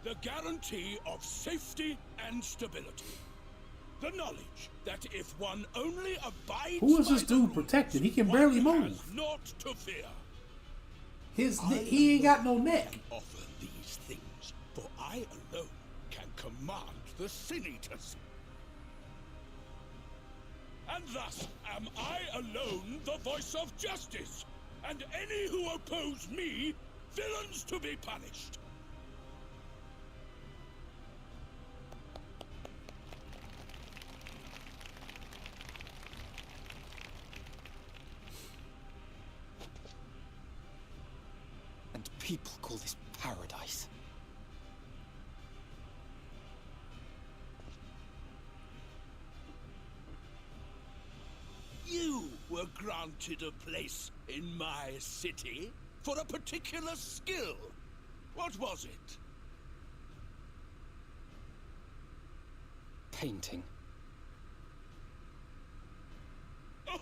The guarantee of safety and stability. The knowledge that if one only abides Who is by this the dude rules, protected? He can one barely has move. naught to fear. He ain't got no neck. Offer these things, for I alone can command the Sin Eaters. And thus am I alone the voice of justice, and any who oppose me, villains to be punished. And people call this paradise. You were granted a place in my city for a particular skill. What was it? Painting. Oh,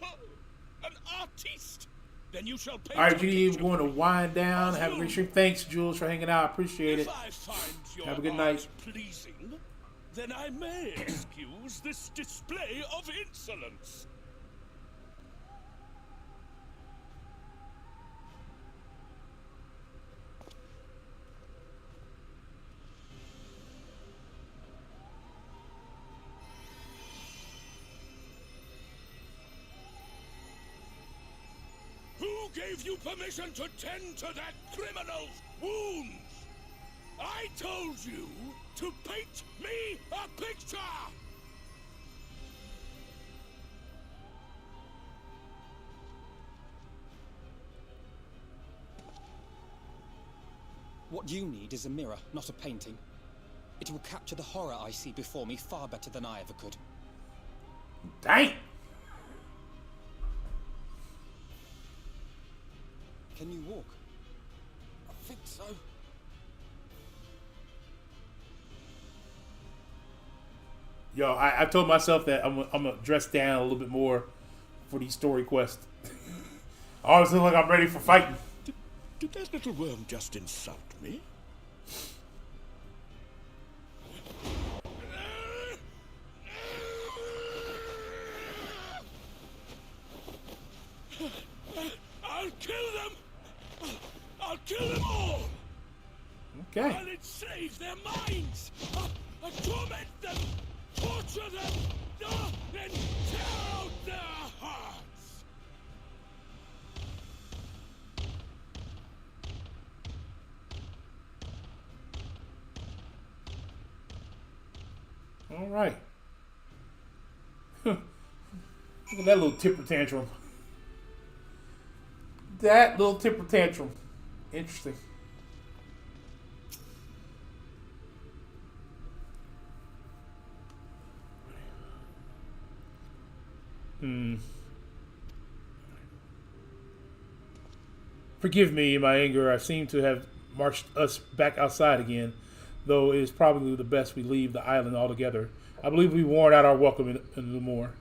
an artiste! Then you shall paint. All right, a Judy, we're picture going to wind down. of Have a you. great stream. Thanks, Jules, for hanging out. I appreciate it. If I find your Have a good art night. pleasing, then I may excuse this display of insolence. Who gave you permission to tend to that criminal's wounds? I told you to paint me a picture! What you need is a mirror, not a painting. It will capture the horror I see before me far better than I ever could. Dang. Can you walk? I think so. Yo, I told myself that I'm gonna dress down a little bit more for these story quests. I always look like I'm ready for fighting. Did that little worm just insult me? I'll kill them! I'll kill them all! Okay. I'll enslave their minds! I'll torment them! Torture Capture them! And tear out their hearts! All right. Look at that little temper tantrum. That little temper tantrum. Interesting. Forgive me in my anger. I seem to have marched us back outside again, though it is probably the best we leave the island altogether. I believe we worn out our welcome in the Mora.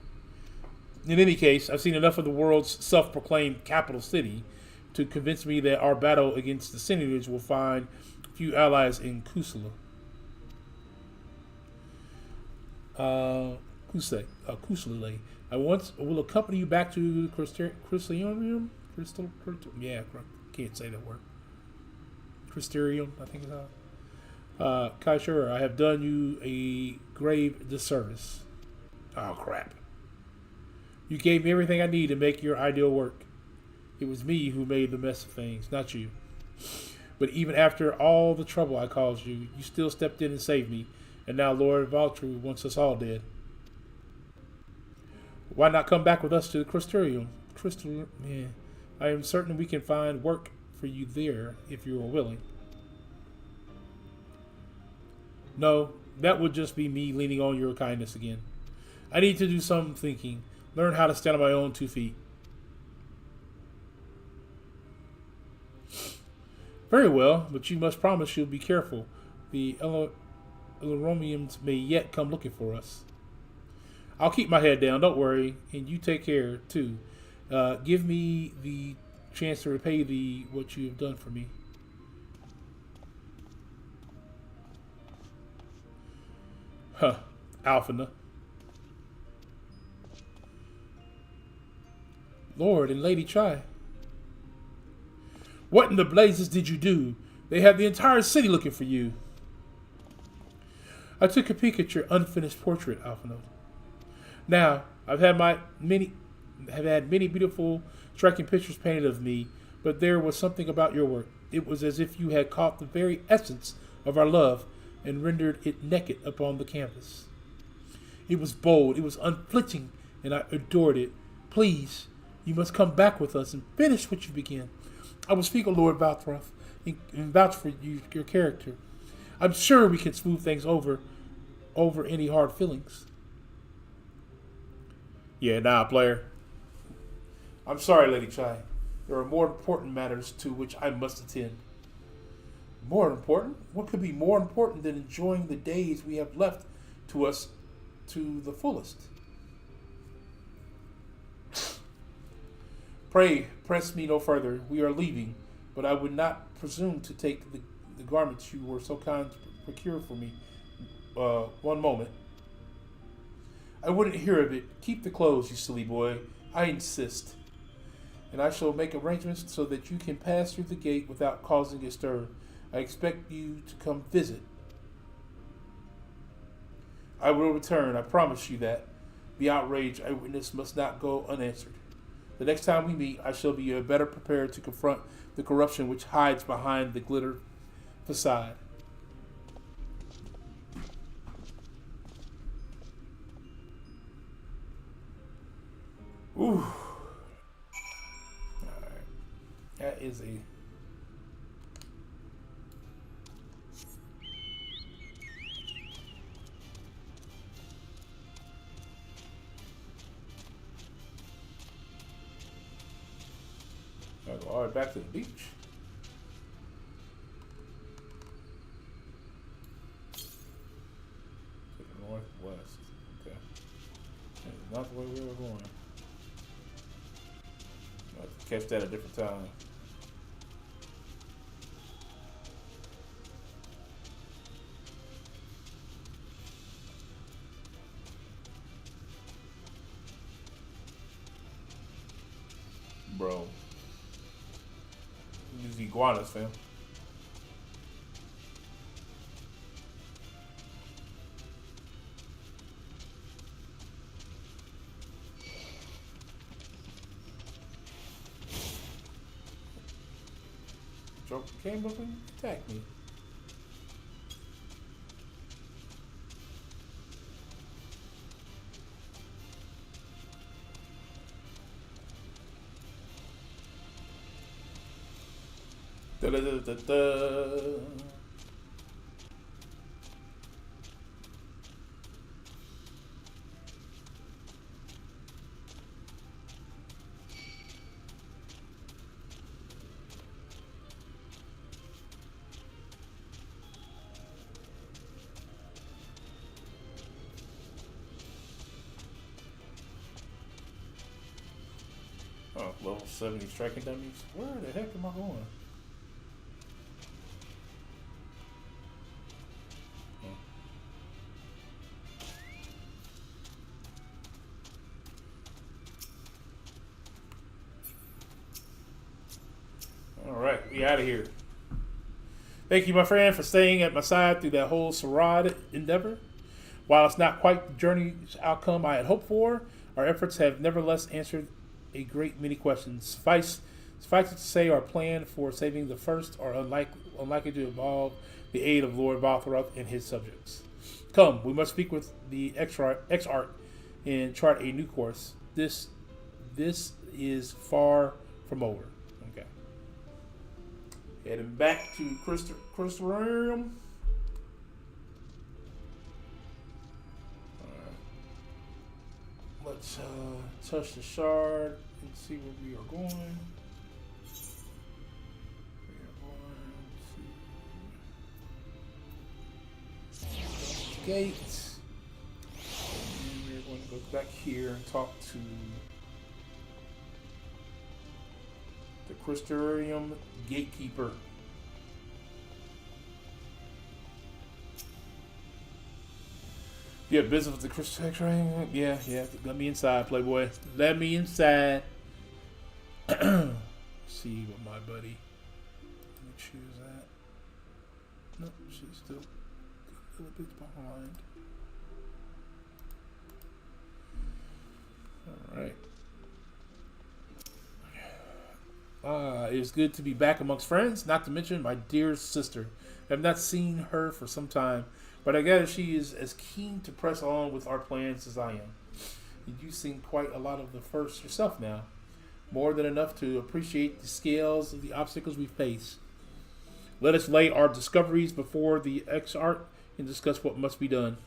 In any case, I've seen enough of the world's self-proclaimed capital city to convince me that our battle against the Senators will find few allies in Kusula. Kusula. I once will accompany you back to Crystalium. Can't say that word. Crystarium, I think it's how. Kaishura, I have done you a grave disservice. Oh, crap. You gave me everything I need to make your ideal work. It was me who made the mess of things, not you. But even after all the trouble I caused you, you still stepped in and saved me, and now Lord Valtru wants us all dead. Why not come back with us to the Crystarium? I am certain we can find work for you there if you are willing. No, that would just be me leaning on your kindness again. I need to do some thinking, learn how to stand on my own 2 feet. Very well, but you must promise you'll be careful. The Eloromians may yet come looking for us. I'll keep my head down, don't worry, and you take care, too. Give me the chance to repay thee what you have done for me. Huh, Alphina. Lord and Lady Chai. What in the blazes did you do? They have the entire city looking for you. I took a peek at your unfinished portrait, Alphina. Now, I've had many beautiful, striking pictures painted of me, but there was something about your work. It was as if you had caught the very essence of our love and rendered it naked upon the canvas. It was bold, it was unflinching, and I adored it. Please, you must come back with us and finish what you began. I will speak of Lord Valthroth and vouch for your character. I'm sure we can smooth things over any hard feelings. Yeah, nah, player. I'm sorry, Lady Chai. There are more important matters to which I must attend. More important? What could be more important than enjoying the days we have left to us to the fullest? Pray, press me no further. We are leaving, but I would not presume to take the garments you were so kind to procure for me. One moment. I wouldn't hear of it. Keep the clothes, you silly boy. I insist. And I shall make arrangements so that you can pass through the gate without causing a stir. I expect you to come visit. I will return, I promise you that. The outrage I witnessed must not go unanswered. The next time we meet, I shall be better prepared to confront the corruption which hides behind the glitter facade. Ooh. Alright. That is a... I'll go all the way back to the beach. To the northwest. Okay. That's not the way we were going. I'll have to catch that at a different time. Bro. These iguanas, fam. Joker came up and attacked me. Da da da da da. Oh, level 70 striking dummies. Where the heck am I going? Alright, we out of here. Thank you, my friend, for staying at my side through that whole Sarad endeavor. While it's not quite the journey's outcome I had hoped for, our efforts have nevertheless answered a great many questions. Suffice it to say, our plan for saving the first are unlikely to involve the aid of Lord Valthroth and his subjects. Come, we must speak with the Exarch and chart a new course. This is far from over. Okay. Heading back to Crystalarium. Let's touch the shard and see where we are going. We are going to gate. And we're going to go back here and talk to the Crystalarium Gatekeeper. You have business with the Crystal X-Ray? Yeah. Let me inside, Playboy. Let me inside. See what my buddy. Let me choose that. Nope, she's still a little bit behind. Alright. It is good to be back amongst friends, not to mention my dear sister. I have not seen her for some time, but I gather she is as keen to press on with our plans as I am. You've seen quite a lot of the first yourself now. More than enough to appreciate the scales of the obstacles we face. Let us lay our discoveries before the Exarch and discuss what must be done.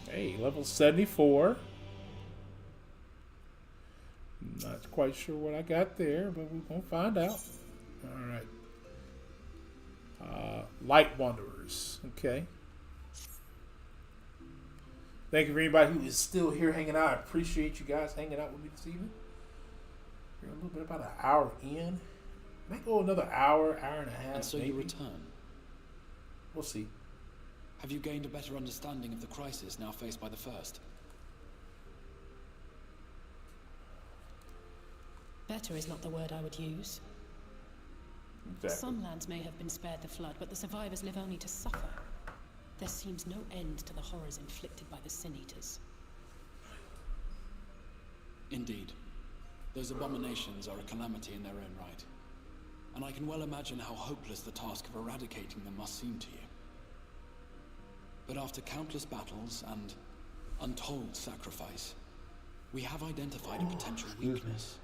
Hey, level 74. Not quite sure what I got there, but we're going to find out. Alright. Light Wanderers. Okay. Thank you for anybody who is still here hanging out. I appreciate you guys hanging out with me this evening. We're a little bit about an hour in. Might go another hour and a half. And so maybe. you return. We'll see. Have you gained a better understanding of the crisis now faced by the First? Better is not the word I would use. Exactly. Some lands may have been spared the flood, but the survivors live only to suffer. There seems no end to the horrors inflicted by the Sin Eaters. Indeed. Those abominations are a calamity in their own right. And I can well imagine how hopeless the task of eradicating them must seem to you. But after countless battles and untold sacrifice, we have identified a potential weakness.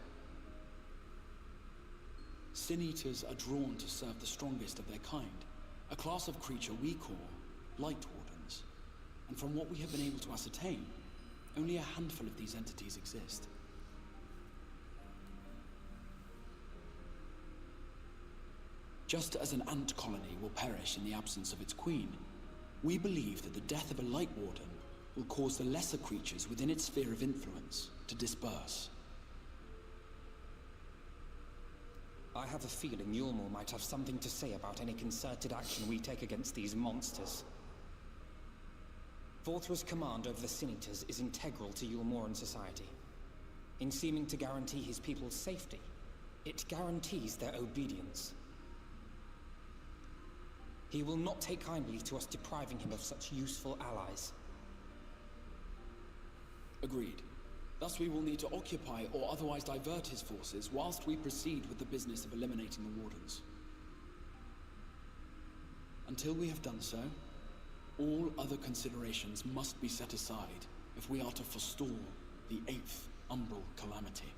Sin Eaters are drawn to serve the strongest of their kind, a class of creature we call Light Wardens. And from what we have been able to ascertain, only a handful of these entities exist. Just as an ant colony will perish in the absence of its queen, we believe that the death of a Light Warden will cause the lesser creatures within its sphere of influence to disperse. I have a feeling Yulmor might have something to say about any concerted action we take against these monsters. Valthroth's command over the Sin Eaters is integral to Yulmoran society. In seeming to guarantee his people's safety, it guarantees their obedience. He will not take kindly to us depriving him of such useful allies. Agreed. Thus we will need to occupy or otherwise divert his forces whilst we proceed with the business of eliminating the Wardens. Until we have done so, all other considerations must be set aside if we are to forestall the 8th Umbral Calamity.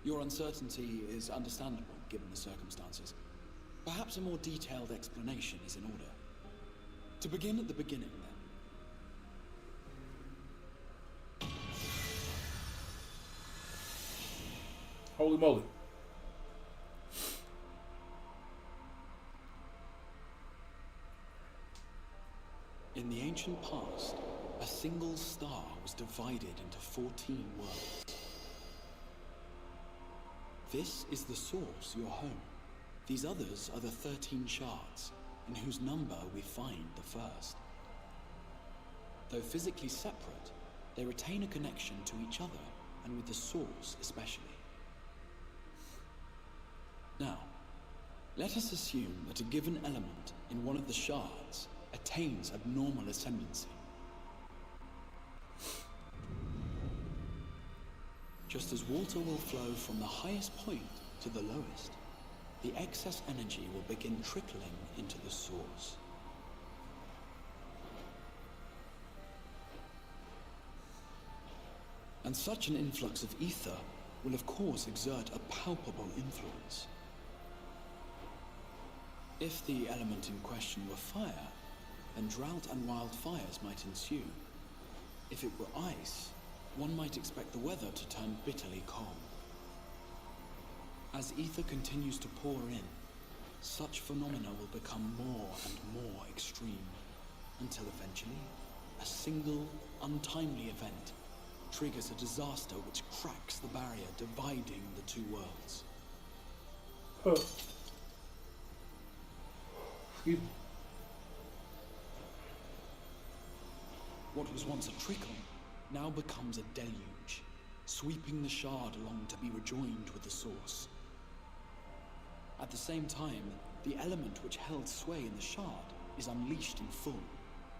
Your uncertainty is understandable, given the circumstances. Perhaps a more detailed explanation is in order. To begin at the beginning, then. Holy moly. In the ancient past, a single star was divided into 14 worlds. This is the source, your home. These others are the 13 shards, in whose number we find the first. Though physically separate, they retain a connection to each other, and with the source especially. Now, let us assume that a given element in one of the shards attains abnormal ascendancy. Just as water will flow from the highest point to the lowest, the excess energy will begin trickling into the source. And such an influx of ether will of course exert a palpable influence. If the element in question were fire, then drought and wildfires might ensue. If it were ice, one might expect the weather to turn bitterly cold. As ether continues to pour in, such phenomena will become more and more extreme, until eventually, a single, untimely event triggers a disaster which cracks the barrier dividing the two worlds. Huh. Excuse me. What was once a trickle now becomes a deluge, sweeping the shard along to be rejoined with the source. At the same time, the element which held sway in the shard is unleashed in full,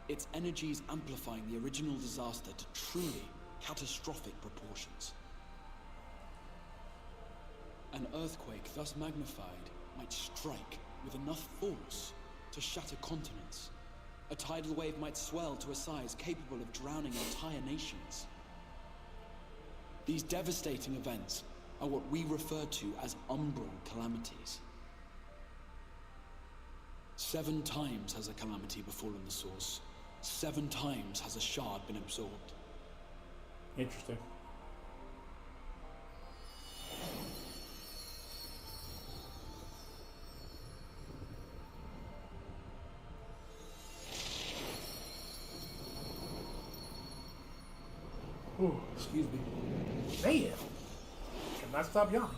its energies amplifying the original disaster to truly catastrophic proportions. An earthquake thus magnified might strike with enough force to shatter continents. A tidal wave might swell to a size capable of drowning entire nations. These devastating events are what we refer to as umbral calamities. 7 times has a calamity befallen the source. 7 times has a shard been absorbed. Interesting. Oh, excuse me. Man, cannot stop yawning.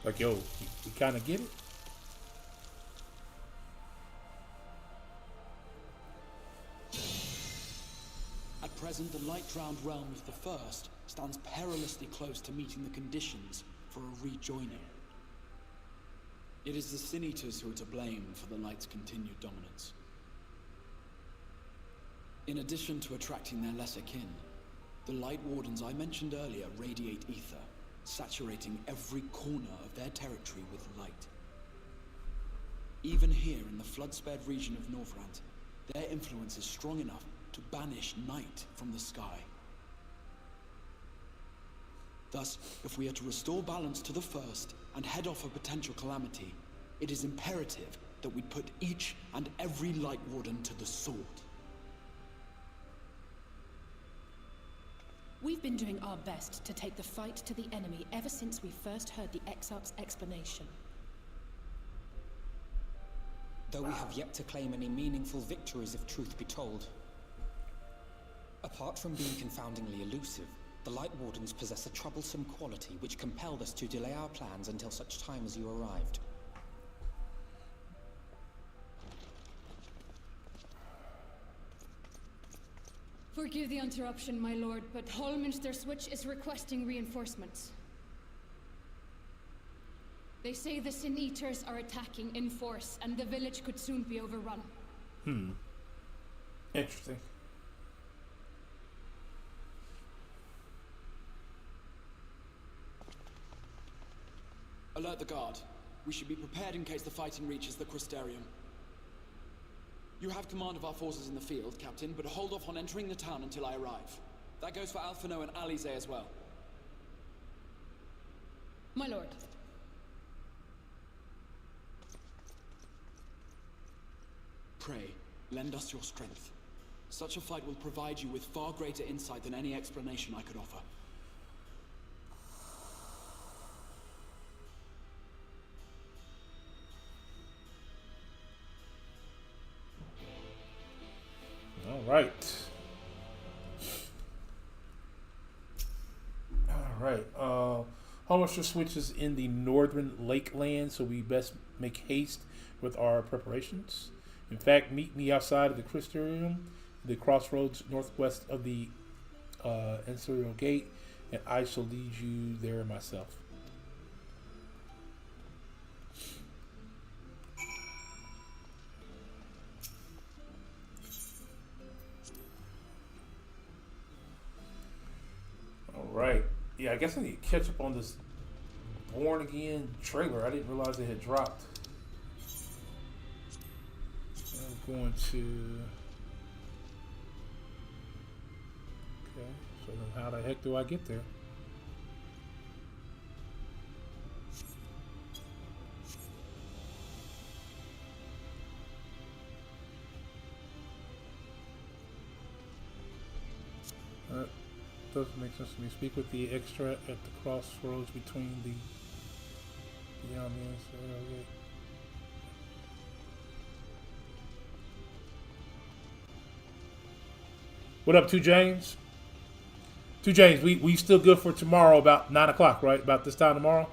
Like, yo, you kind of get it? At present, the light-drowned realm of the First stands perilously close to meeting the conditions for a rejoining. It is the Sin Eaters who are to blame for the Light's continued dominance. In addition to attracting their lesser kin, the Light Wardens I mentioned earlier radiate ether, saturating every corner of their territory with light. Even here in the flood-spared region of Northrant, their influence is strong enough to banish night from the sky. Thus, if we are to restore balance to the First and head off a potential calamity, it is imperative that we put each and every Light Warden to the sword. We've been doing our best to take the fight to the enemy ever since we first heard the Exarch's explanation. though we have yet to claim any meaningful victories if truth be told. Apart from being confoundingly elusive, the Light Wardens possess a troublesome quality which compelled us to delay our plans until such time as you arrived. Forgive the interruption, my lord, but Hallminster Switch is requesting reinforcements. They say the Sin Eaters are attacking in force, and the village could soon be overrun. Interesting. Alert the guard. We should be prepared in case the fighting reaches the Crystarium. You have command of our forces in the field, Captain, but hold off on entering the town until I arrive. That goes for Alphino and Alize as well. My lord. Pray, lend us your strength. Such a fight will provide you with far greater insight than any explanation I could offer. All right. All right. Hallminster Switch is in the northern lakeland, so we best make haste with our preparations. In fact, meet me outside of the Crystarium, the crossroads northwest of the Ancestral Gate, and I shall lead you there myself. Right. Yeah, I guess I need to catch up on this Born Again trailer. I didn't realize it had dropped. I'm going to... Okay, so then how the heck do I get there? Doesn't make sense to me. Speak with the extra at the crossroads between the beyond the Ancestral Gate. What up, 2 James? 2 James, we still good for tomorrow about 9 o'clock, right? About this time tomorrow?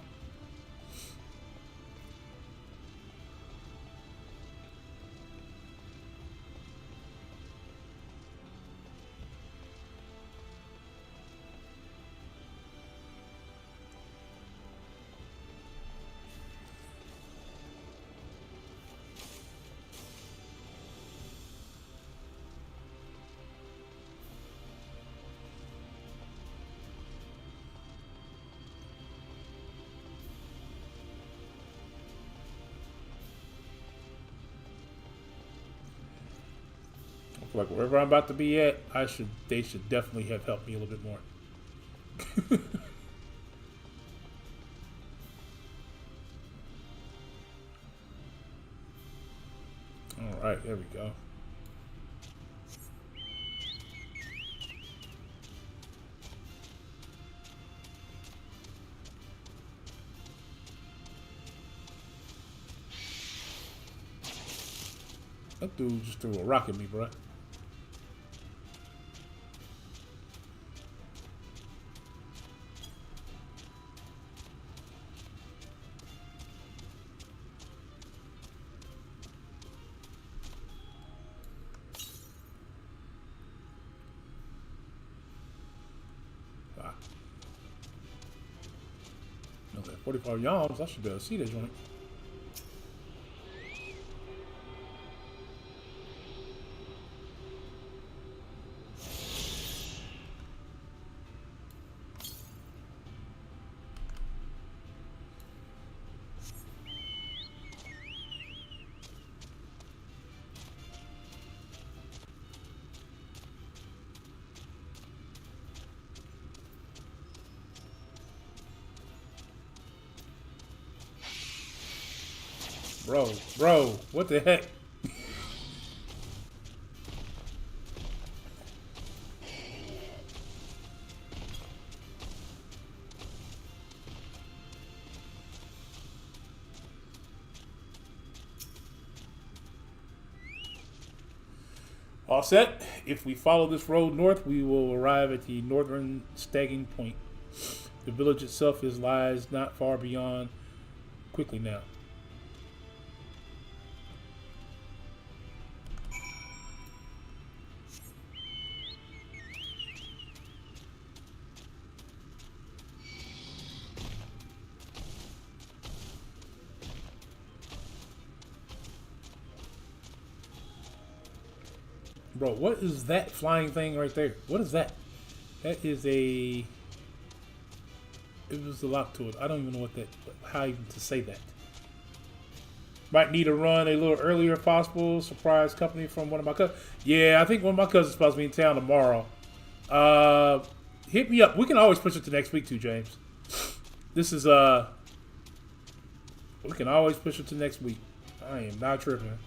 Like wherever I'm about to be at, they should definitely have helped me a little bit more. All right, there we go. That dude just threw a rock at me, bro. Okay, 45 yawns. I should be able to see this joint. Bro, what the heck? All set. If we follow this road north, we will arrive at the northern staging point. The village itself lies not far beyond. Quickly now. Bro, what is that flying thing right there? What is that? That is a... It was a lot to it. I don't even know what that... How even to say that. Might need to run a little earlier if possible. Surprise company from one of my cousins. Yeah, I think one of my cousins is supposed to be in town tomorrow. Hit me up. We can always push it to next week too, James. This is... We can always push it to next week. I am not tripping.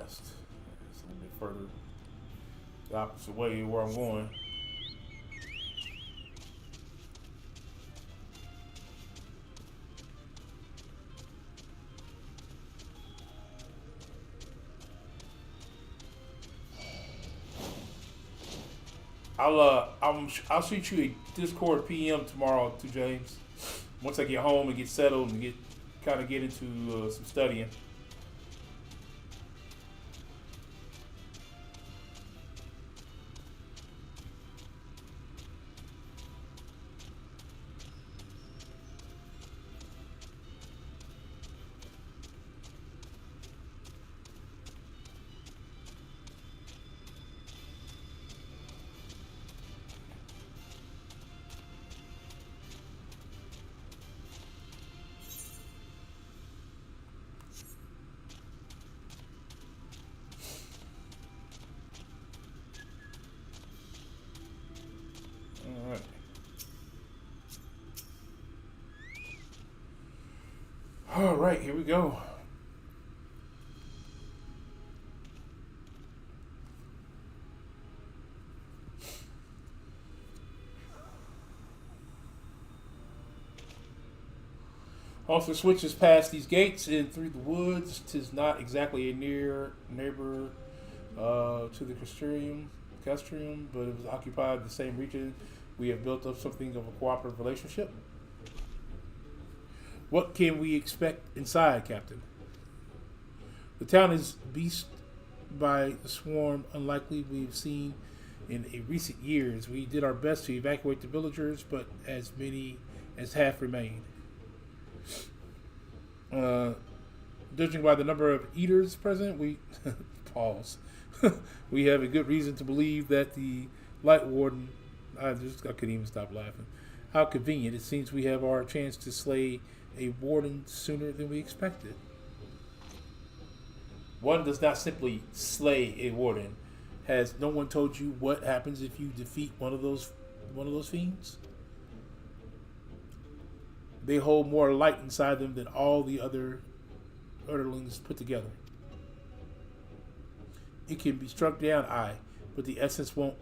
It's a little bit further the opposite way where I'm going. I'll shoot you a Discord PM tomorrow to James. Once I get home and get settled and get into some studying. All right, here we go. Also switches past these gates and through the woods. 'Tis not exactly a near neighbor to the Castrium, but it was occupied the same region. We have built up something of a cooperative relationship. What can we expect inside, Captain? The town is beast by the swarm unlikely we've seen in recent years. We did our best to evacuate the villagers, but as many as half remain. Judging by the number of eaters present, we pause. We have a good reason to believe that the Light Warden... I couldn't even stop laughing. How convenient. It seems we have our chance to slay a warden sooner than we expected. One does not simply slay a warden. Has no one told you what happens if you defeat one of those fiends? They hold more light inside them than all the other Earthlings put together. It can be struck down, aye, but the essence won't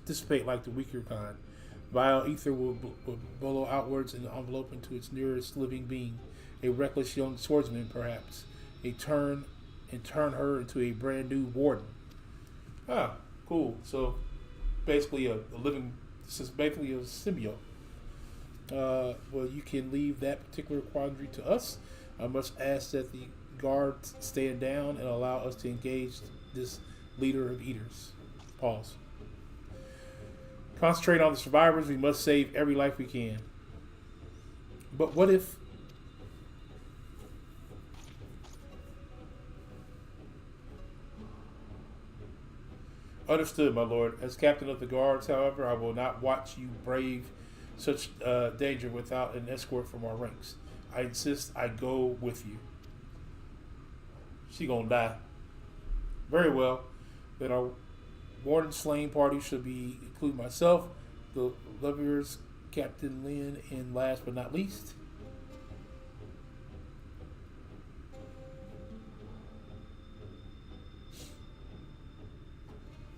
dissipate like the weaker kind. Vile ether will blow outwards and envelope into its nearest living being. A reckless young swordsman, perhaps. Turn her into a brand new warden. Ah, cool. So, basically this is basically a symbiote. Well, you can leave that particular quandary to us. I must ask that the guards stand down and allow us to engage this leader of eaters. Pause. Concentrate on the survivors. We must save every life we can. But what if... Understood, my lord. As captain of the guards, however, I will not watch you brave such danger without an escort from our ranks. I insist I go with you. She gonna die. Very well. that our Warden Slain party should be include myself, the Leviers, Captain Lynn, and last but not least,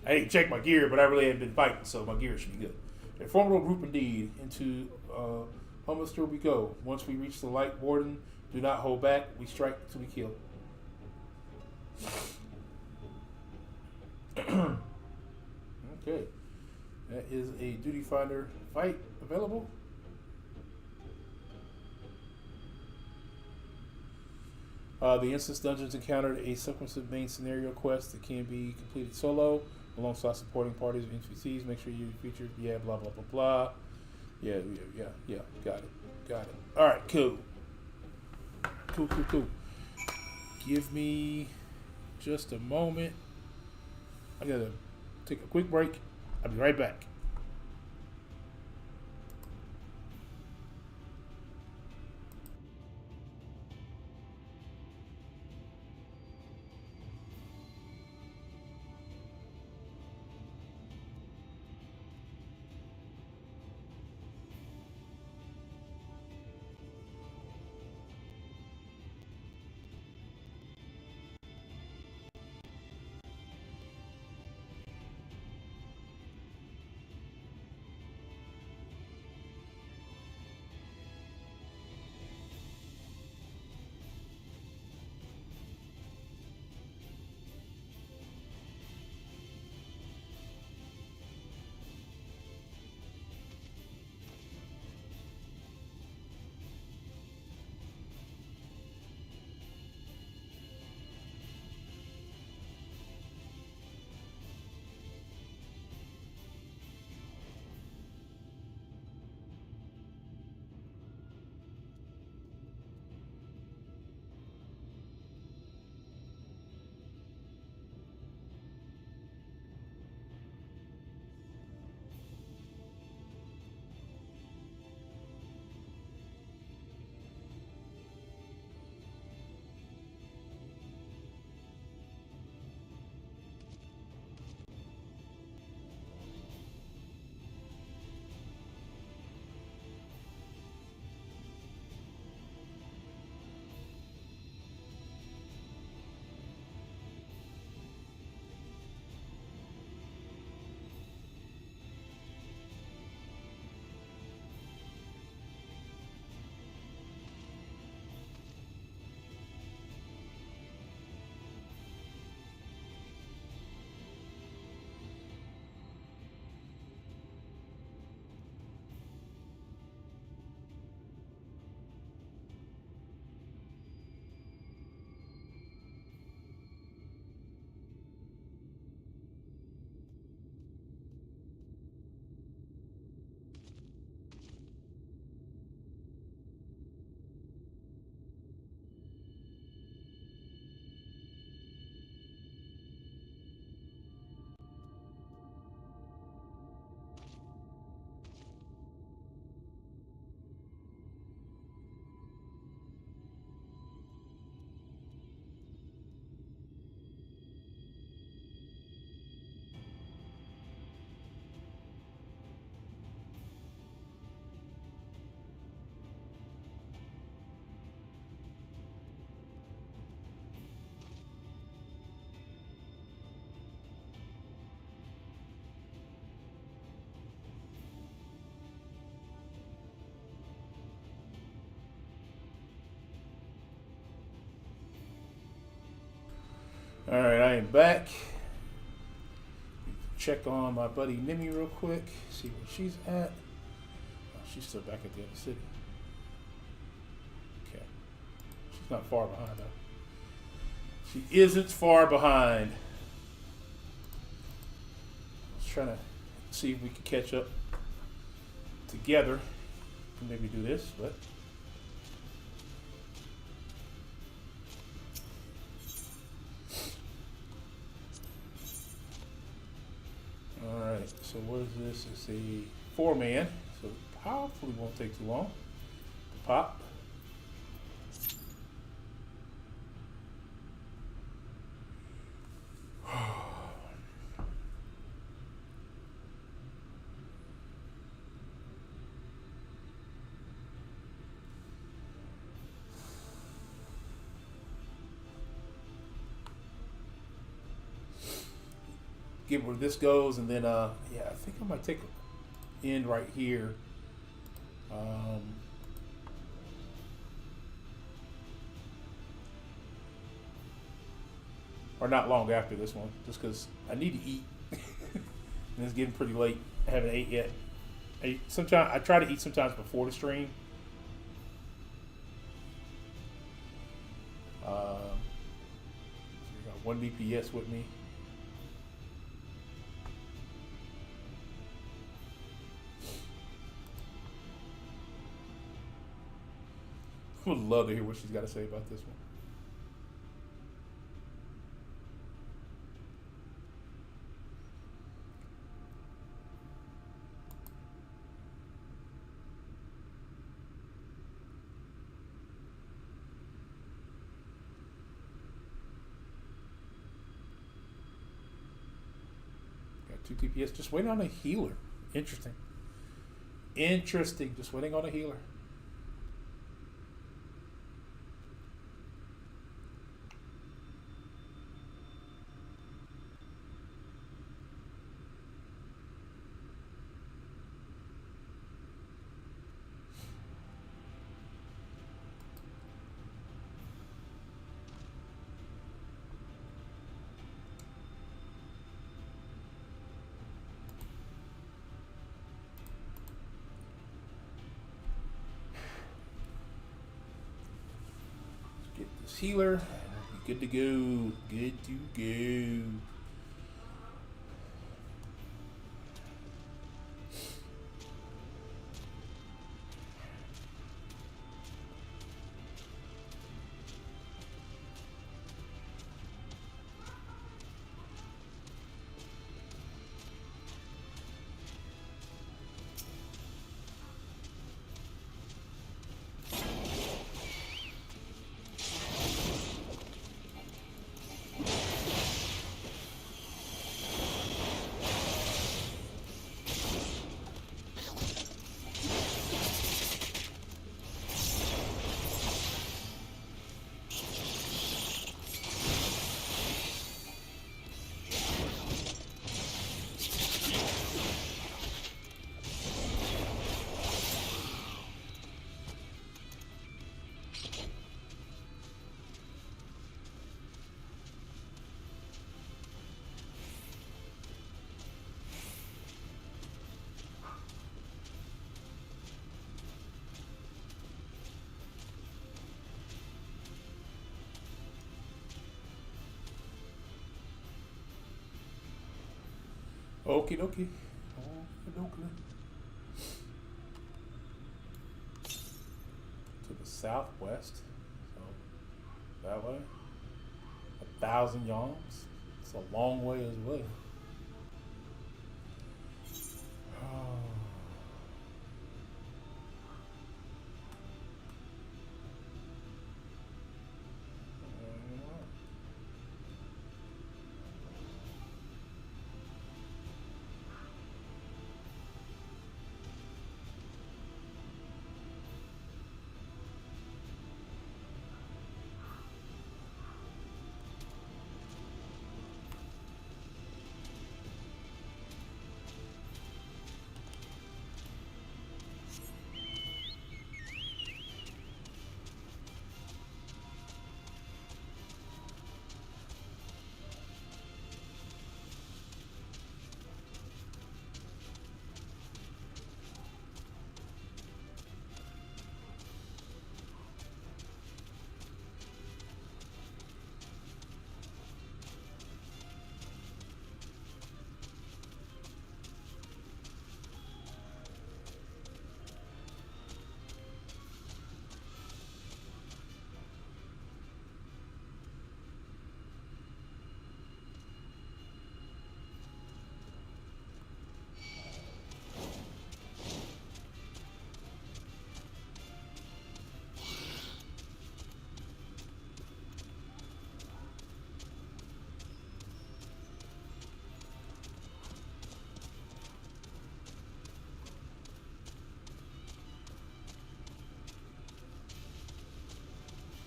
I didn't check my gear, but I really haven't been fighting, so my gear should be good. A formidable group indeed. Into Hummister we go. Once we reach the Light Warden, do not hold back. We strike till we kill. Okay. That is a Duty Finder fight available. The instance dungeons encountered a sequential main scenario quest that can be completed solo alongside supporting parties of NPCs. Make sure you feature, yeah, blah, blah, blah, blah. Yeah. Got it. All right, cool. Give me just a moment. I gotta take a quick break. I'll be right back. All right, I am back. Check on my buddy Nimi real quick. See where she's at. Oh, she's still back at the other city. Okay. She's not far behind though. She isn't far behind. Let's try to see if we can catch up together. Maybe do this, but. Alright, so what is this? It's a 4-man, so hopefully won't take too long to pop. get where this goes, and then yeah, I think I might take an end right here. Or not long after this one, just because I need to eat. And it's getting pretty late. I haven't ate yet. Sometimes I try to eat sometimes before the stream. So got 1 DPS with me. I would love to hear what she's got to say about this one. Got 2 DPS. Just waiting on a healer. Interesting. Interesting. Just waiting on a healer. Healer, and we'll be good to go. Good to go. Okie dokie. Okie dokie. To the southwest. So that way. 1,000 yawns. It's a long way as well.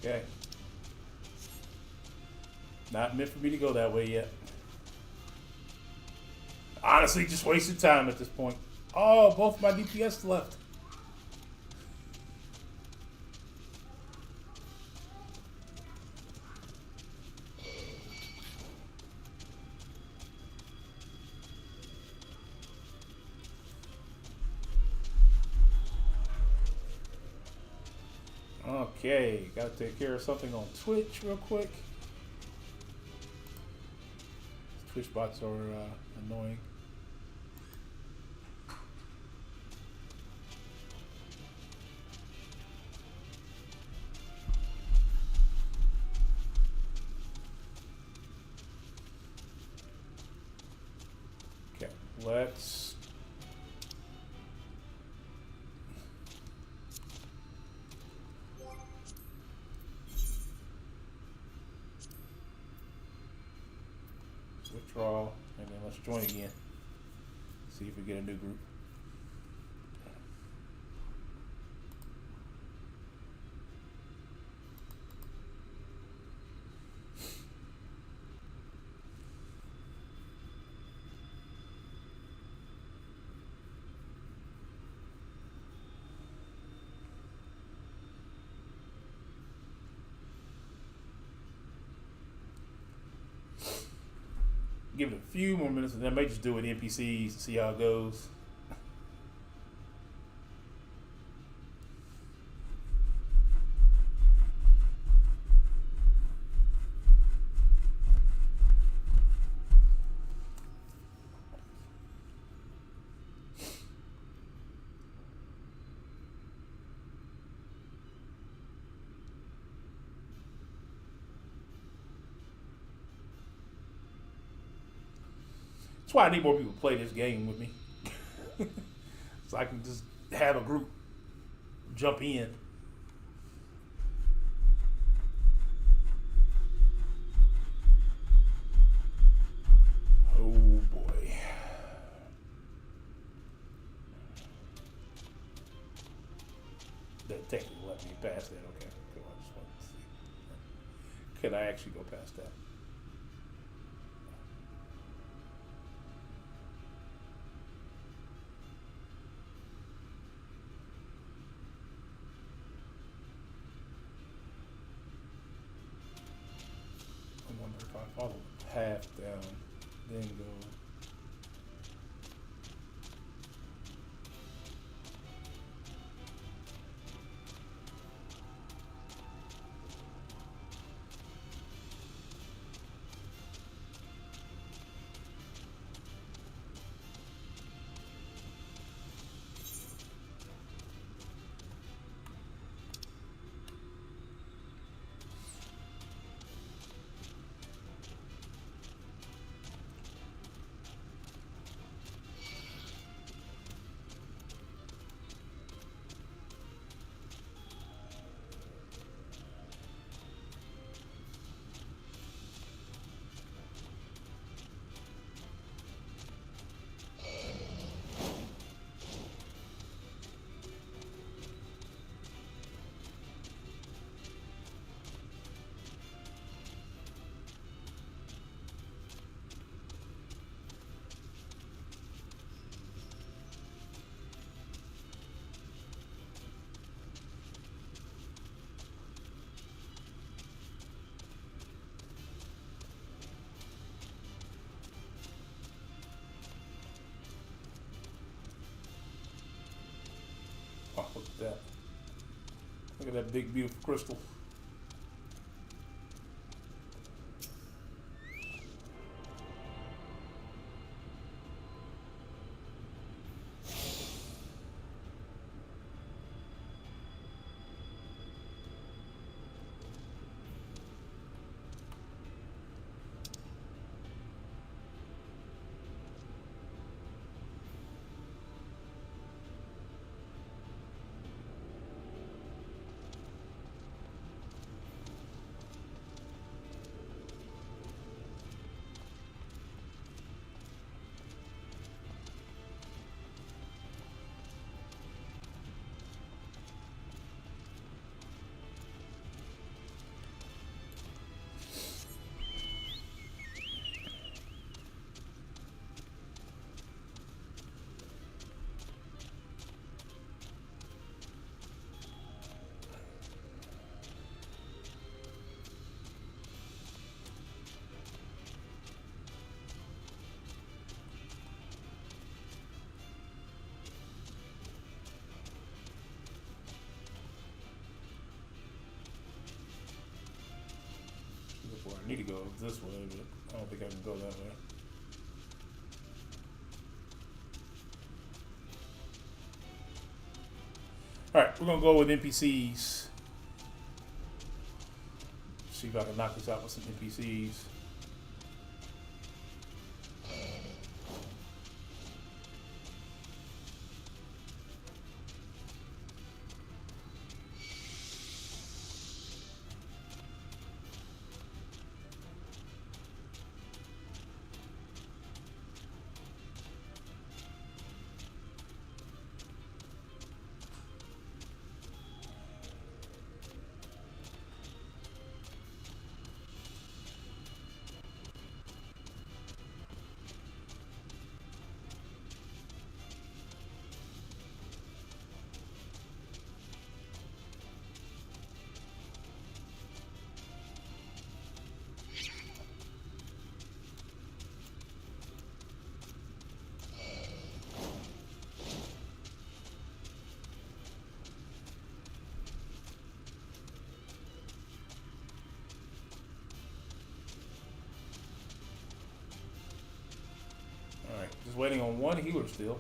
Okay. Not meant for me to go that way yet. honestly just wasted time at this point. Oh, both my DPS left. Okay, gotta take care of something on Twitch real quick. Twitch bots are annoying. Okay, let's withdraw, and then let's join again. See if we get a new group. Give it a few more minutes, and then I may just do it NPCs to see how it goes. That's why I need more people to play this game with me. So I can just have a group jump in. Oh boy. That technically let me pass that. Okay, cool. I just wanted to see. Could I actually go past that? I wonder if I follow the path down, then go. Oh, look at that. Look at that big, beautiful crystal. Well, I need to go this way, but I don't think I can go that way. Alright, we're gonna go with NPCs. See if I can knock this out with some NPCs. Just waiting on one healer still.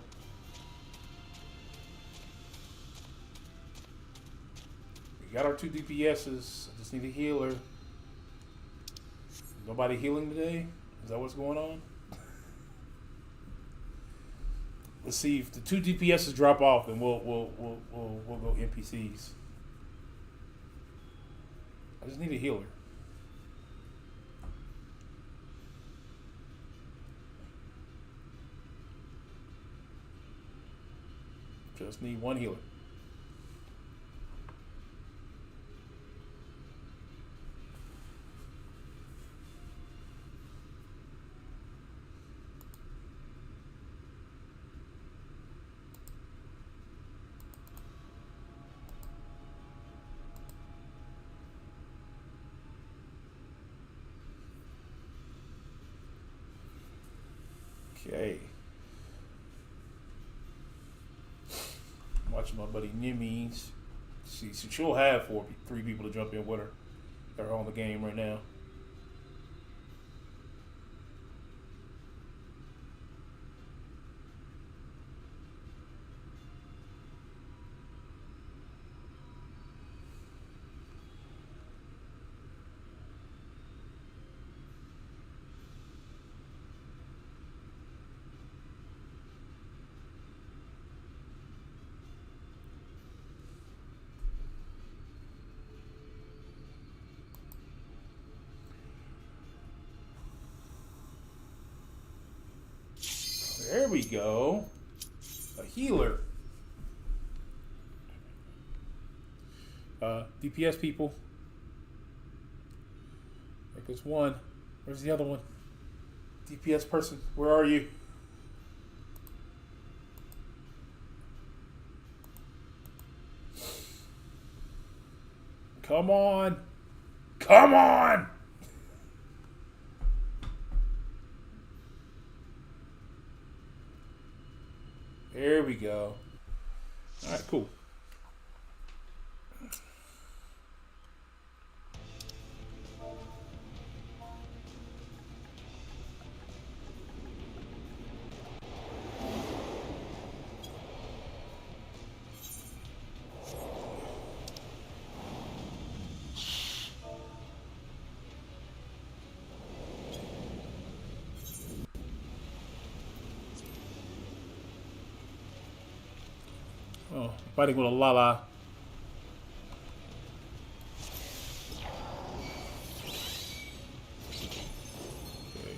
We got our 2 DPSs. I just need a healer. Nobody healing today? Is that what's going on? Let's see if the 2 DPSs drop off, and we'll go NPCs. I just need a healer. Just need one healer. Okay. Watching my buddy Nimmy's. She'll have 3 people to jump in with her that are on the game right now. There we go. A healer. DPS people. There goes one. Where's the other one? DPS person, where are you? Come on. Come on. There we go. All right, cool. Oh, fighting with a Lala. Okay.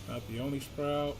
Not the only Sprout.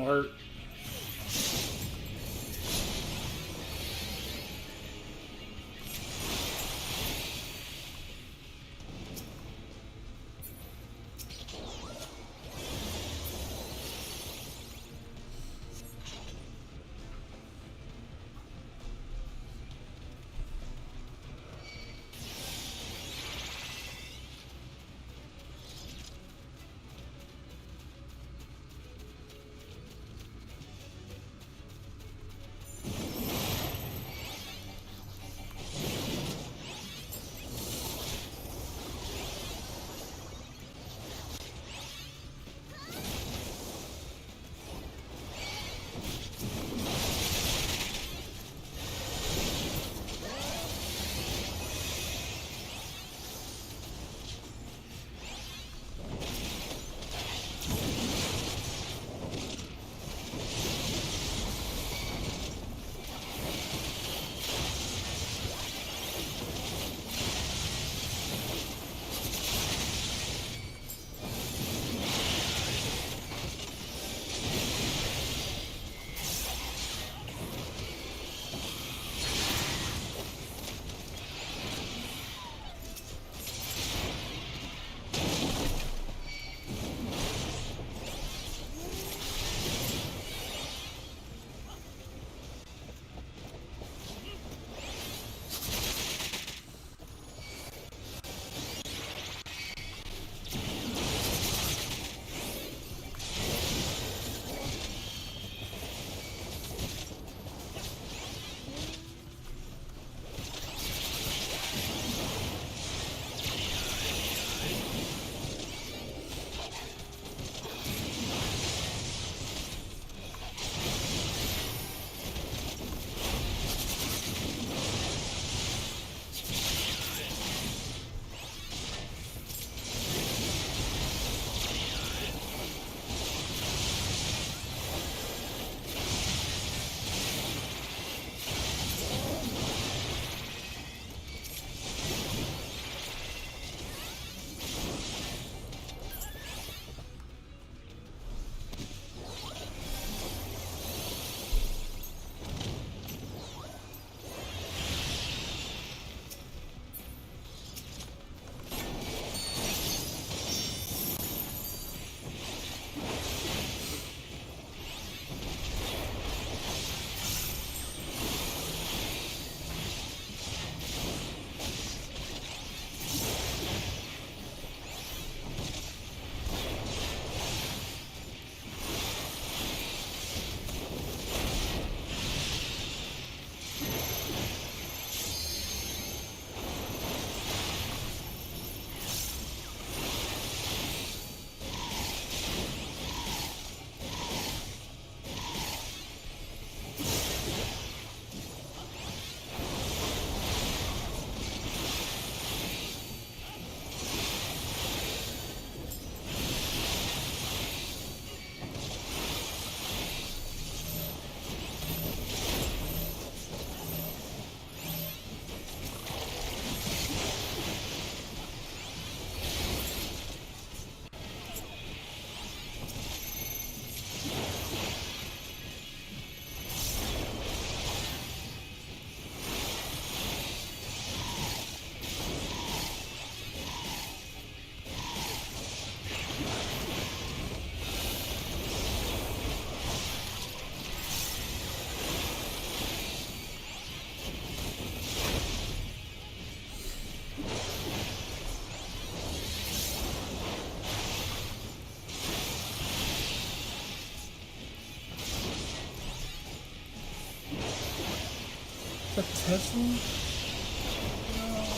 don't hurt. The Tesla? No.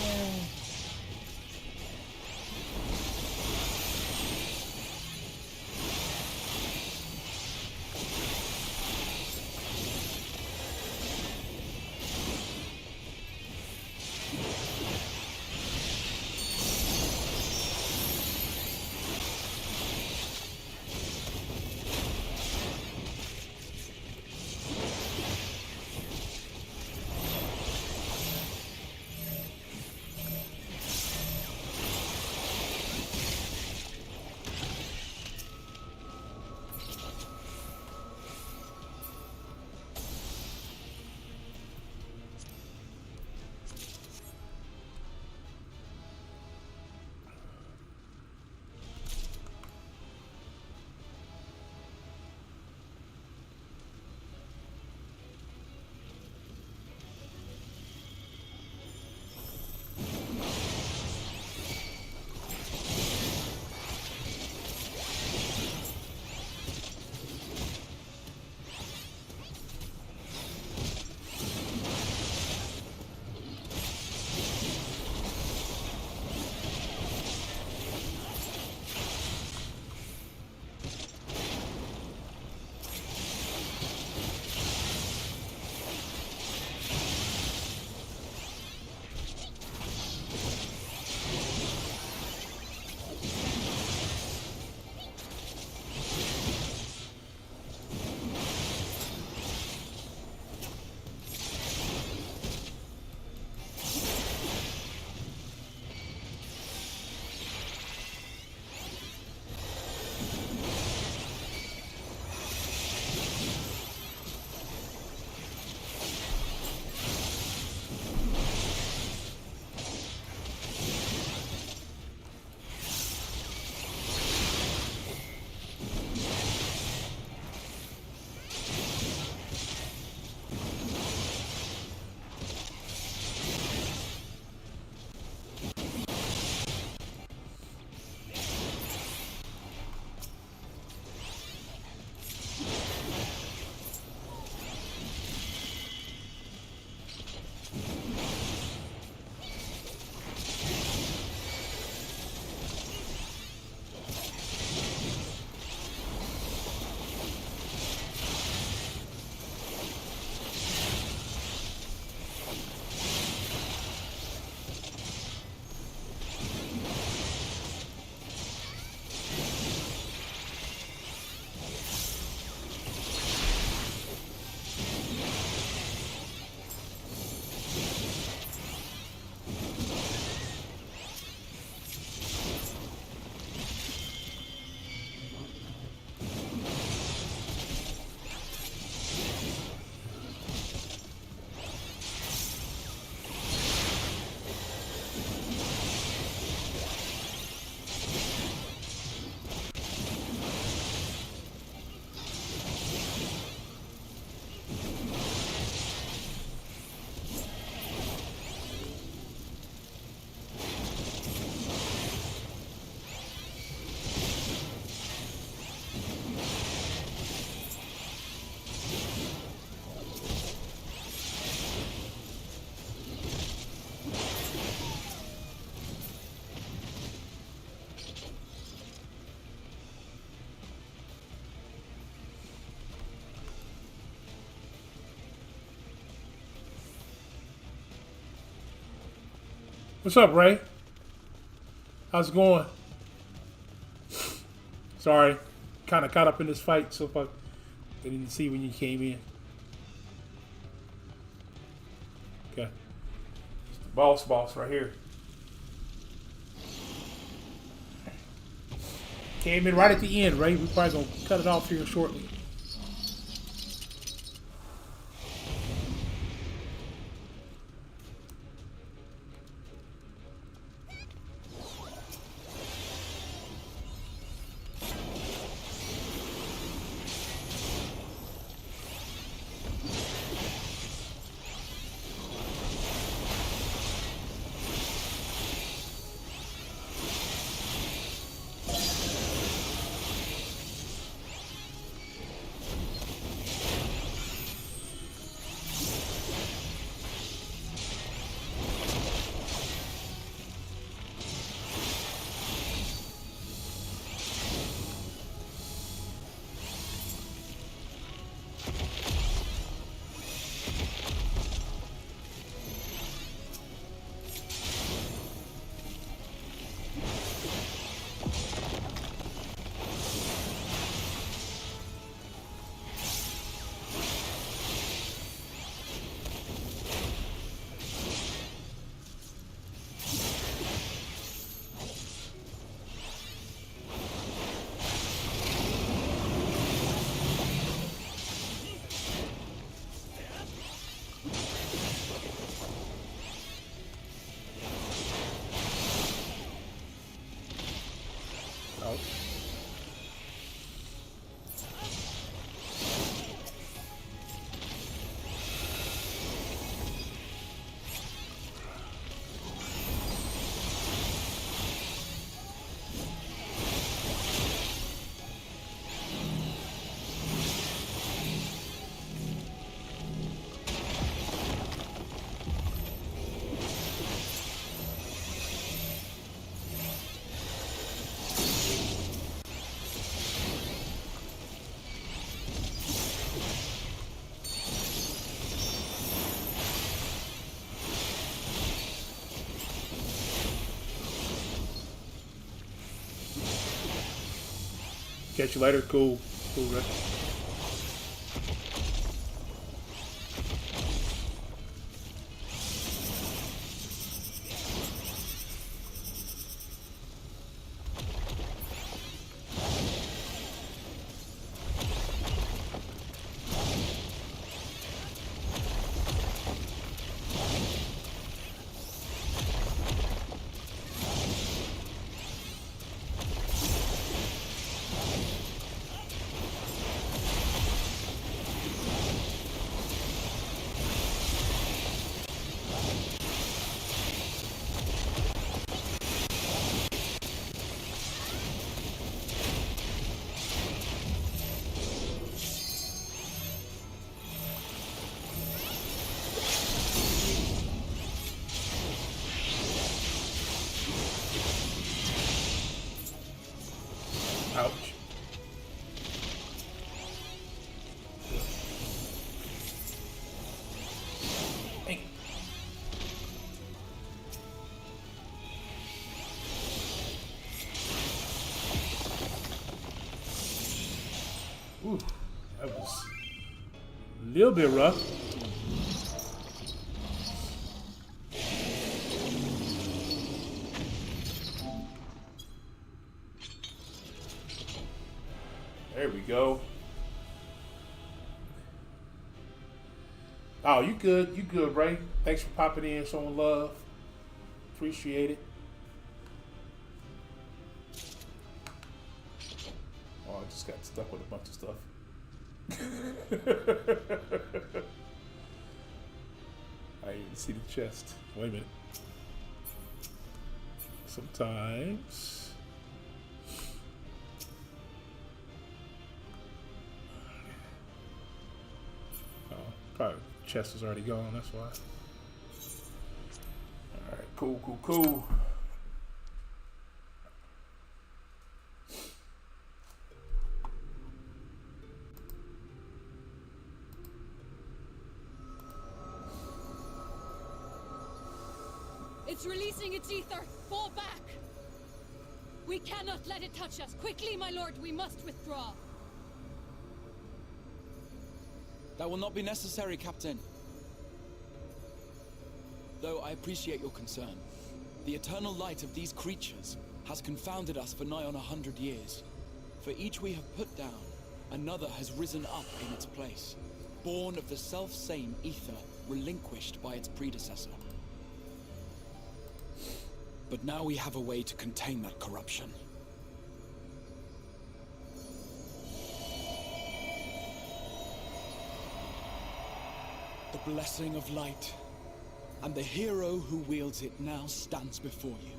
What's up, Ray? How's it going? Sorry, kind of caught up in this fight, so I didn't see when you came in. Okay. It's the boss right here. Came in right at the end, Ray. We're probably going to cut it off here shortly. Catch you later. Cool. Cool, Rick. Ouch. Hey. Ooh, that was a little bit rough. There we go. Oh, you good. You good, Ray. Thanks for popping in, showing love. Appreciate it. Oh, I just got stuck with a bunch of stuff. I didn't even see the chest. Wait a minute. Sometimes... Probably chest is already gone, that's why. Alright, cool, cool, cool. It's releasing its ether! Fall back! We cannot let it touch us! Quickly, my lord, we must withdraw! That will not be necessary, Captain. Though I appreciate your concern. The eternal light of these creatures has confounded us for nigh on 100 years. For each we have put down, another has risen up in its place, born of the self-same ether relinquished by its predecessor. But now we have a way to contain that corruption. The blessing of light, and the hero who wields it now stands before you.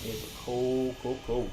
It's cold, cold, cold.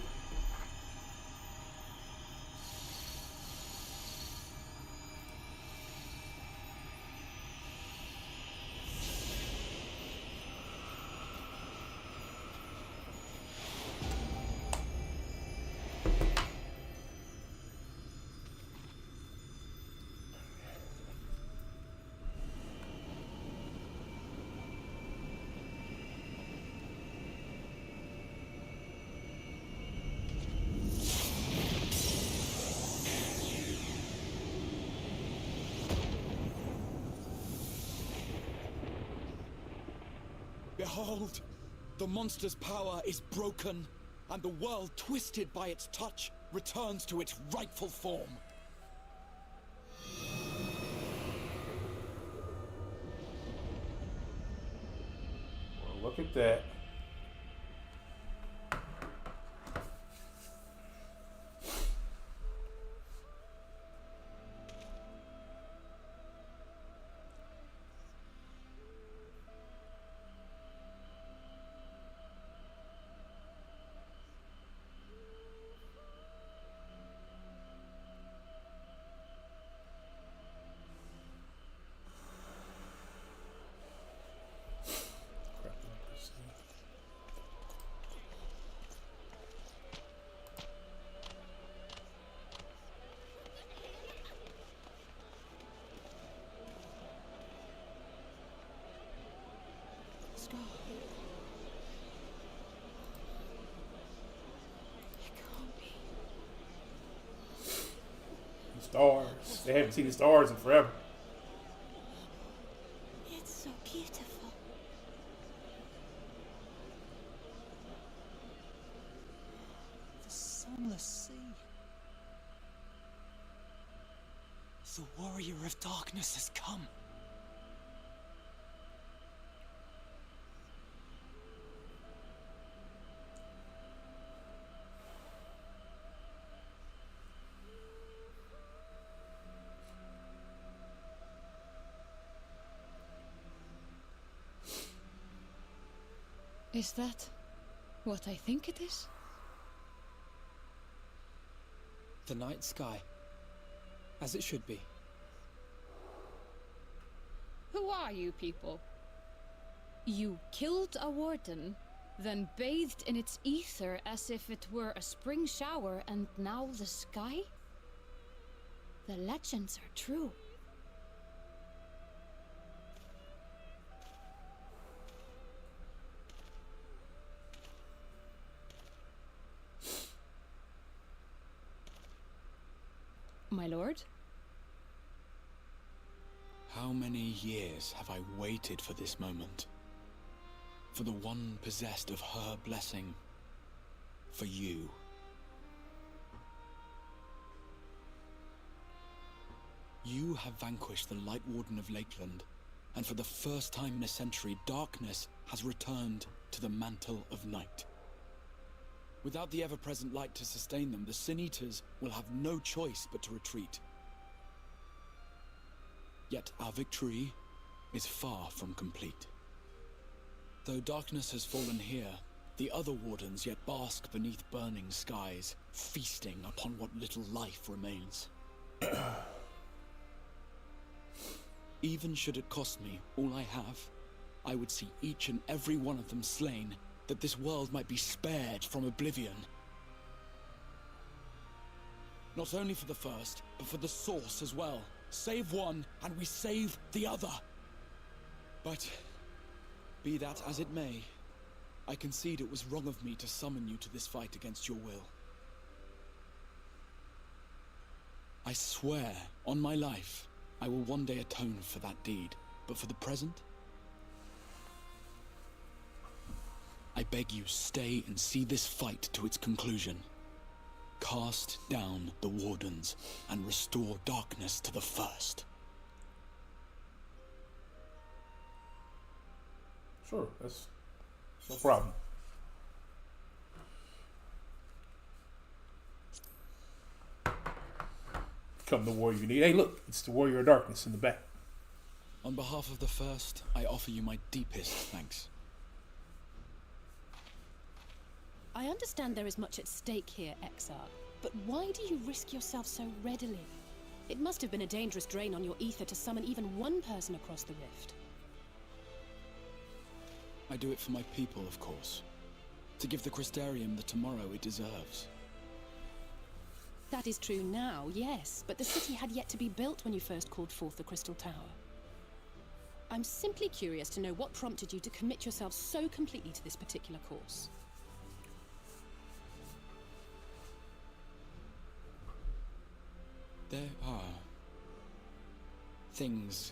Behold! The monster's power is broken, and the world, twisted by its touch, returns to its rightful form. Well, look at that. Stars. They haven't seen the stars in forever. It's so beautiful. The sunless sea. The warrior of darkness has come. Is that what I think it is? The night sky, as it should be. Who are you people? You killed a warden, then bathed in its ether as if it were a spring shower, and now the sky? The legends are true. My lord? How many years have I waited for this moment? For the one possessed of her blessing. For you. You have vanquished the Light Warden of Lakeland, and for the first time in a century, darkness has returned to the mantle of night. Without the ever-present light to sustain them, the Sin Eaters will have no choice but to retreat. Yet our victory is far from complete. Though darkness has fallen here, The other wardens yet bask beneath burning skies, feasting upon what little life remains. Even should it cost me all I have, I would see each and every one of them slain, that this world might be spared from oblivion. Not only for the first, but for the source as well. Save one, and we save the other. But, be that as it may, I concede it was wrong of me to summon you to this fight against your will. I swear, on my life, I will one day atone for that deed, but for the present, I beg you stay and see this fight to its conclusion. Cast down the wardens and restore darkness to the first. Sure, that's no problem. Become the warrior you need. Hey, look, it's the warrior of darkness in the back. On behalf of the first, I offer you my deepest thanks. I understand there is much at stake here, Exarch, but why do you risk yourself so readily? It must have been a dangerous drain on your ether to summon even one person across the rift. I do it for my people, of course. To give the Crystarium the tomorrow it deserves. That is true now, yes, but the city had yet to be built when you first called forth the Crystal Tower. I'm simply curious to know what prompted you to commit yourself so completely to this particular course. There are things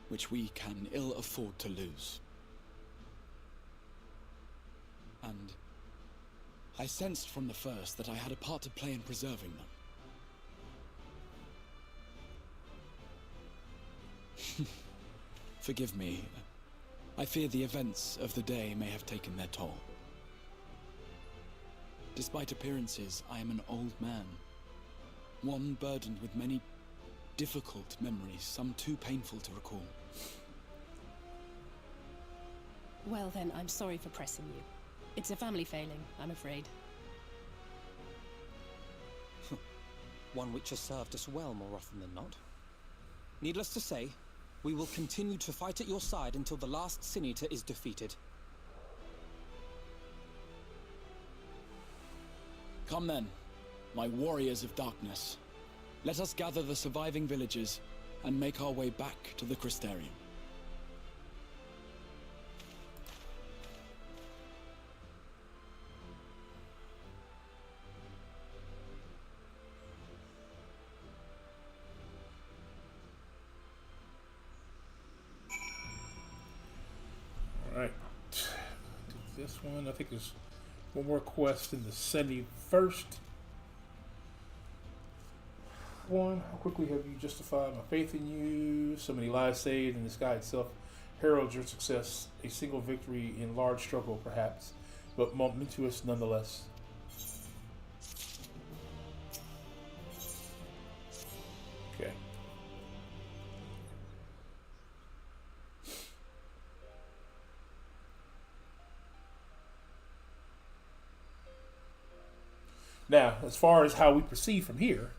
which we can ill afford to lose. And I sensed from the first that I had a part to play in preserving them. Forgive me. I fear the events of the day may have taken their toll. Despite appearances, I am an old man. One burdened with many difficult memories, some too painful to recall. Well then, I'm sorry for pressing you. It's a family failing, I'm afraid. One which has served us well more often than not. Needless to say, we will continue to fight at your side until the last Sin Eater is defeated. Come then, my warriors of darkness. Let us gather the surviving villagers and make our way back to the Crystarium. Alright. This one, I think there's one more quest in the 71st one. How quickly have you justified my faith in you? So many lives saved, and the sky itself heralds your success. A single victory in large struggle, perhaps, but momentous nonetheless. Okay. Now, as far as how we proceed from here,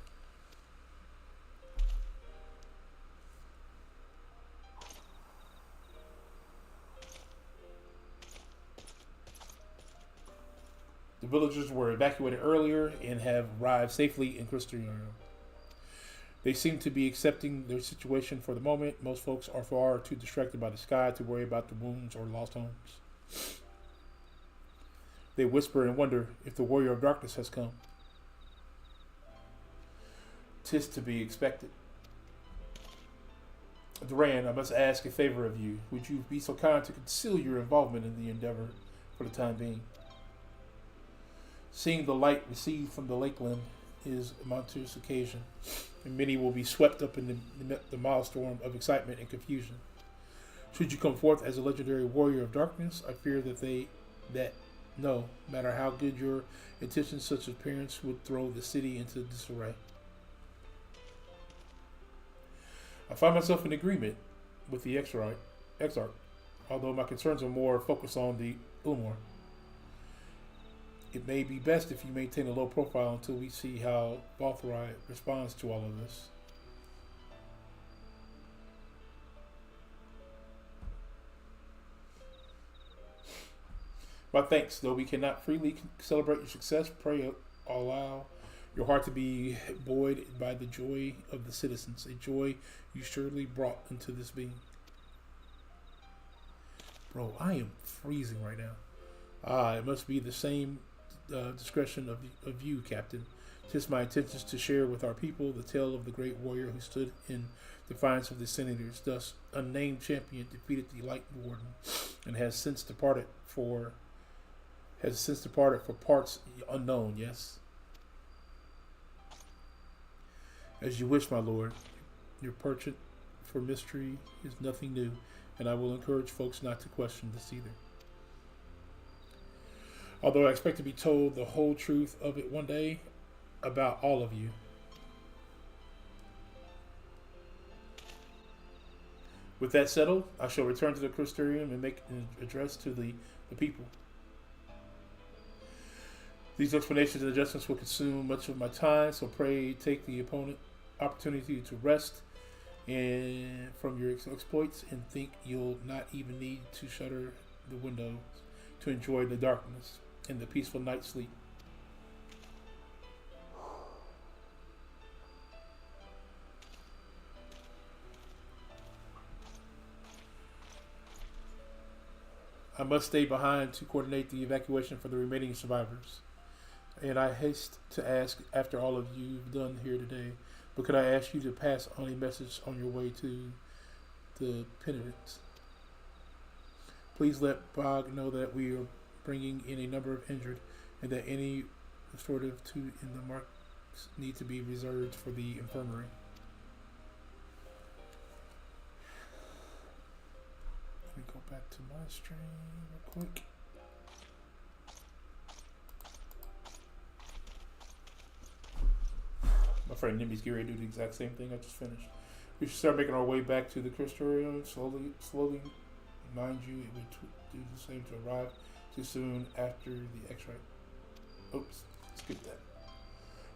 the villagers were evacuated earlier and have arrived safely in Crystarium. They seem to be accepting their situation for the moment. Most folks are far too distracted by the sky to worry about the wounds or lost homes. They whisper and wonder if the warrior of darkness has come. 'Tis to be expected. Duran, I must ask a favor of you. Would you be so kind to conceal your involvement in the endeavor for the time being? Seeing the light received from the lakeland is a momentous occasion, and many will be swept up in the maelstrom of excitement and confusion. Should you come forth as a legendary warrior of darkness, I fear that no matter how good your intentions, such appearance would throw the city into disarray. I find myself in agreement with the Exarch, although my concerns are more focused on the Ulmor. It may be best if you maintain a low profile until we see how Balthrai responds to all of this. My thanks, though we cannot freely celebrate your success, pray allow your heart to be buoyed by the joy of the citizens, a joy you surely brought into this being. Bro, I am freezing right now. It must be the same discretion of you, Captain. 'Tis my intentions to share with our people the tale of the great warrior who stood in defiance of the senators. Thus, unnamed champion defeated the Light Warden and has since departed for parts unknown. Yes, as you wish, my lord. Your penchant for mystery is nothing new, and I will encourage folks not to question this either. Although I expect to be told the whole truth of it one day about all of you. With that settled, I shall return to the Crystarium and make an address to the people. These explanations and adjustments will consume much of my time, so pray take the opportunity to rest and from your exploits and think you'll not even need to shutter the windows to enjoy the darkness and the peaceful night sleep. I must stay behind to coordinate the evacuation for the remaining survivors. And I haste to ask, after all of you've done here today, but could I ask you to pass on a message on your way to the penitents? Please let Bog know that we are bringing in a number of injured, and that any restorative to in the marks need to be reserved for the infirmary. Let me go back to my stream real quick. My friend Nimmy's getting ready to do the exact same thing I just finished. We should start making our way back to the Crystarium slowly. Mind you, it would do the same to arrive too soon after the X-ray. Oops, skip that.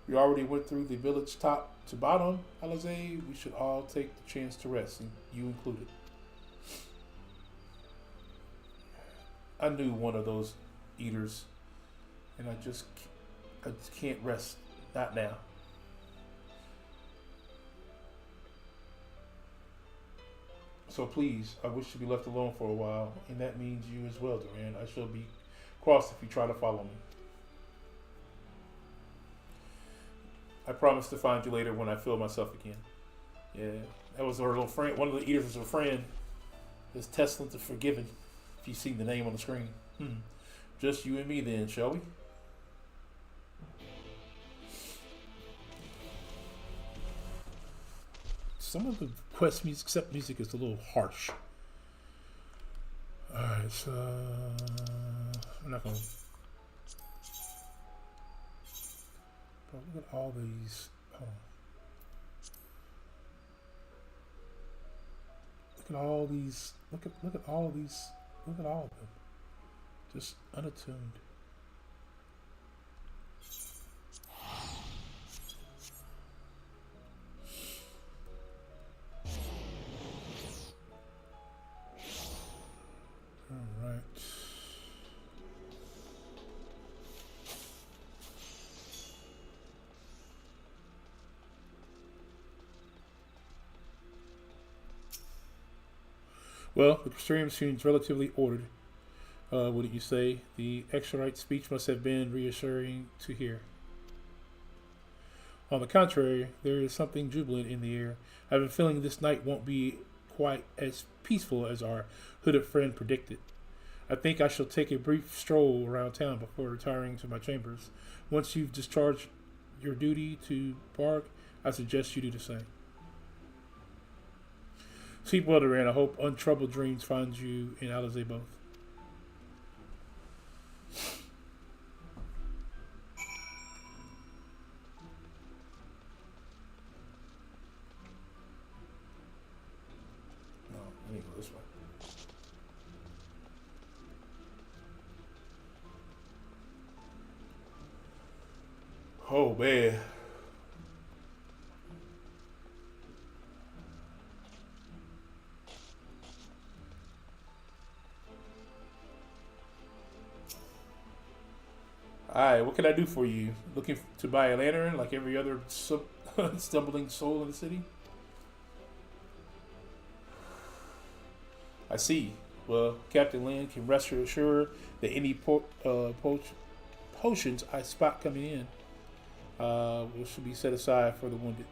We already went through the village top to bottom, Alizé. We should all take the chance to rest, and you included. I knew one of those eaters, and I just can't rest. Not now. So please, I wish to be left alone for a while, and that means you as well, Duran. I shall be cross if you try to follow me. I promise to find you later when I feel myself again. Yeah, that was our little friend. One of the eaters was a friend. It's Tesla to Forgiven, if you see the name on the screen. Just you and me then, shall we? Some of the quest music, except music, is a little harsh. Alright, so I'm not gonna. Bro, look at all these. Hold on. Look at all these. Look at all these. Look at all of them. Just unattuned. Alright. Well, the stream seems relatively ordered. Wouldn't you say? The Exorite speech must have been reassuring to hear. On the contrary, there is something jubilant in the air. I have a feeling this night won't be quite as peaceful as our hooded friend predicted. I think I shall take a brief stroll around town before retiring to my chambers. Once you've discharged your duty to Barg, I suggest you do the same. Sleep well, Duran. I hope untroubled dreams find you and Alizé both. No, let me go this way. Oh man. Alright, what can I do for you? Looking to buy a lantern like every other stumbling soul in the city? I see. Well, Captain Lin can rest assured that any potions I spot coming in should be set aside for the wounded.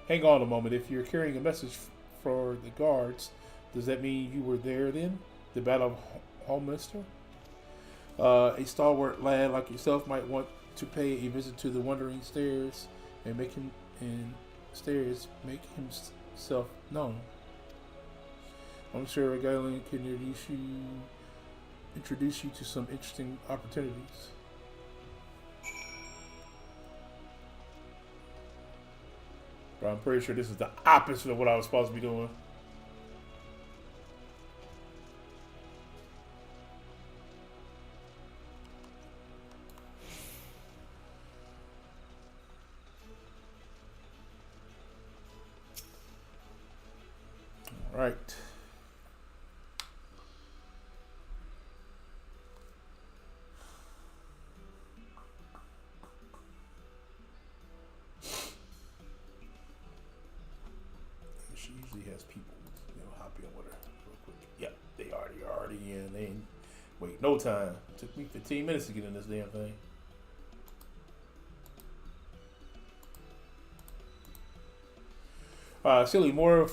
Hang on a moment. If you're carrying a message for the guards, does that mean you were there then? The Battle of Holmester? A stalwart lad like yourself might want to pay a visit to the Wandering Stairs and make himself known. I'm sure Galen can introduce you to some interesting opportunities. But I'm pretty sure this is the opposite of what I was supposed to be doing. All right. She usually has people, hop in with her real quick. Yep, they already in. They ain't wait no time. Took me 15 minutes to get in this damn thing. Silly, more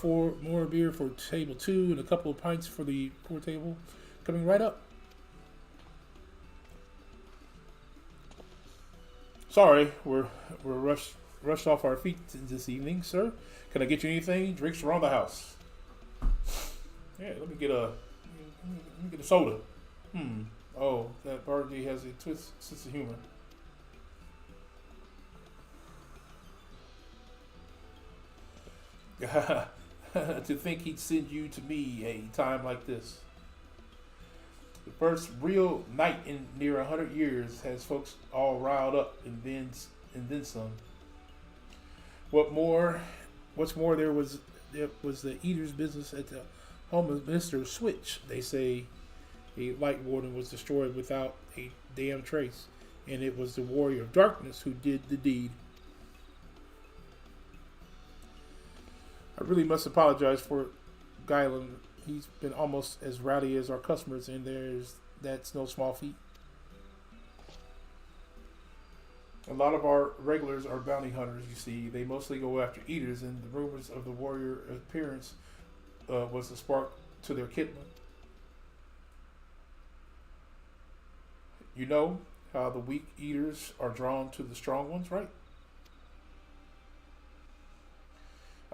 beer for table 2 and a couple of pints for the poor table. Coming right up. Sorry, we're rushed off our feet this evening, sir. Can I get you anything? Drinks around the house. Yeah, let me get a soda. Oh, that Bargy has a sense of humor. To think he'd send you to me a time like this. The first real night in near 100 years has folks all riled up and then some. What's more, there was the eater's business at the home of Mr. Switch. They say a light warden was destroyed without a damn trace, and it was the warrior of darkness who did the deed. I really must apologize for Guyland. He's been almost as rowdy as our customers, and that's no small feat. A lot of our regulars are bounty hunters, you see. They mostly go after eaters, and the rumors of the warrior appearance was the spark to their kidman. You know how the weak eaters are drawn to the strong ones, right?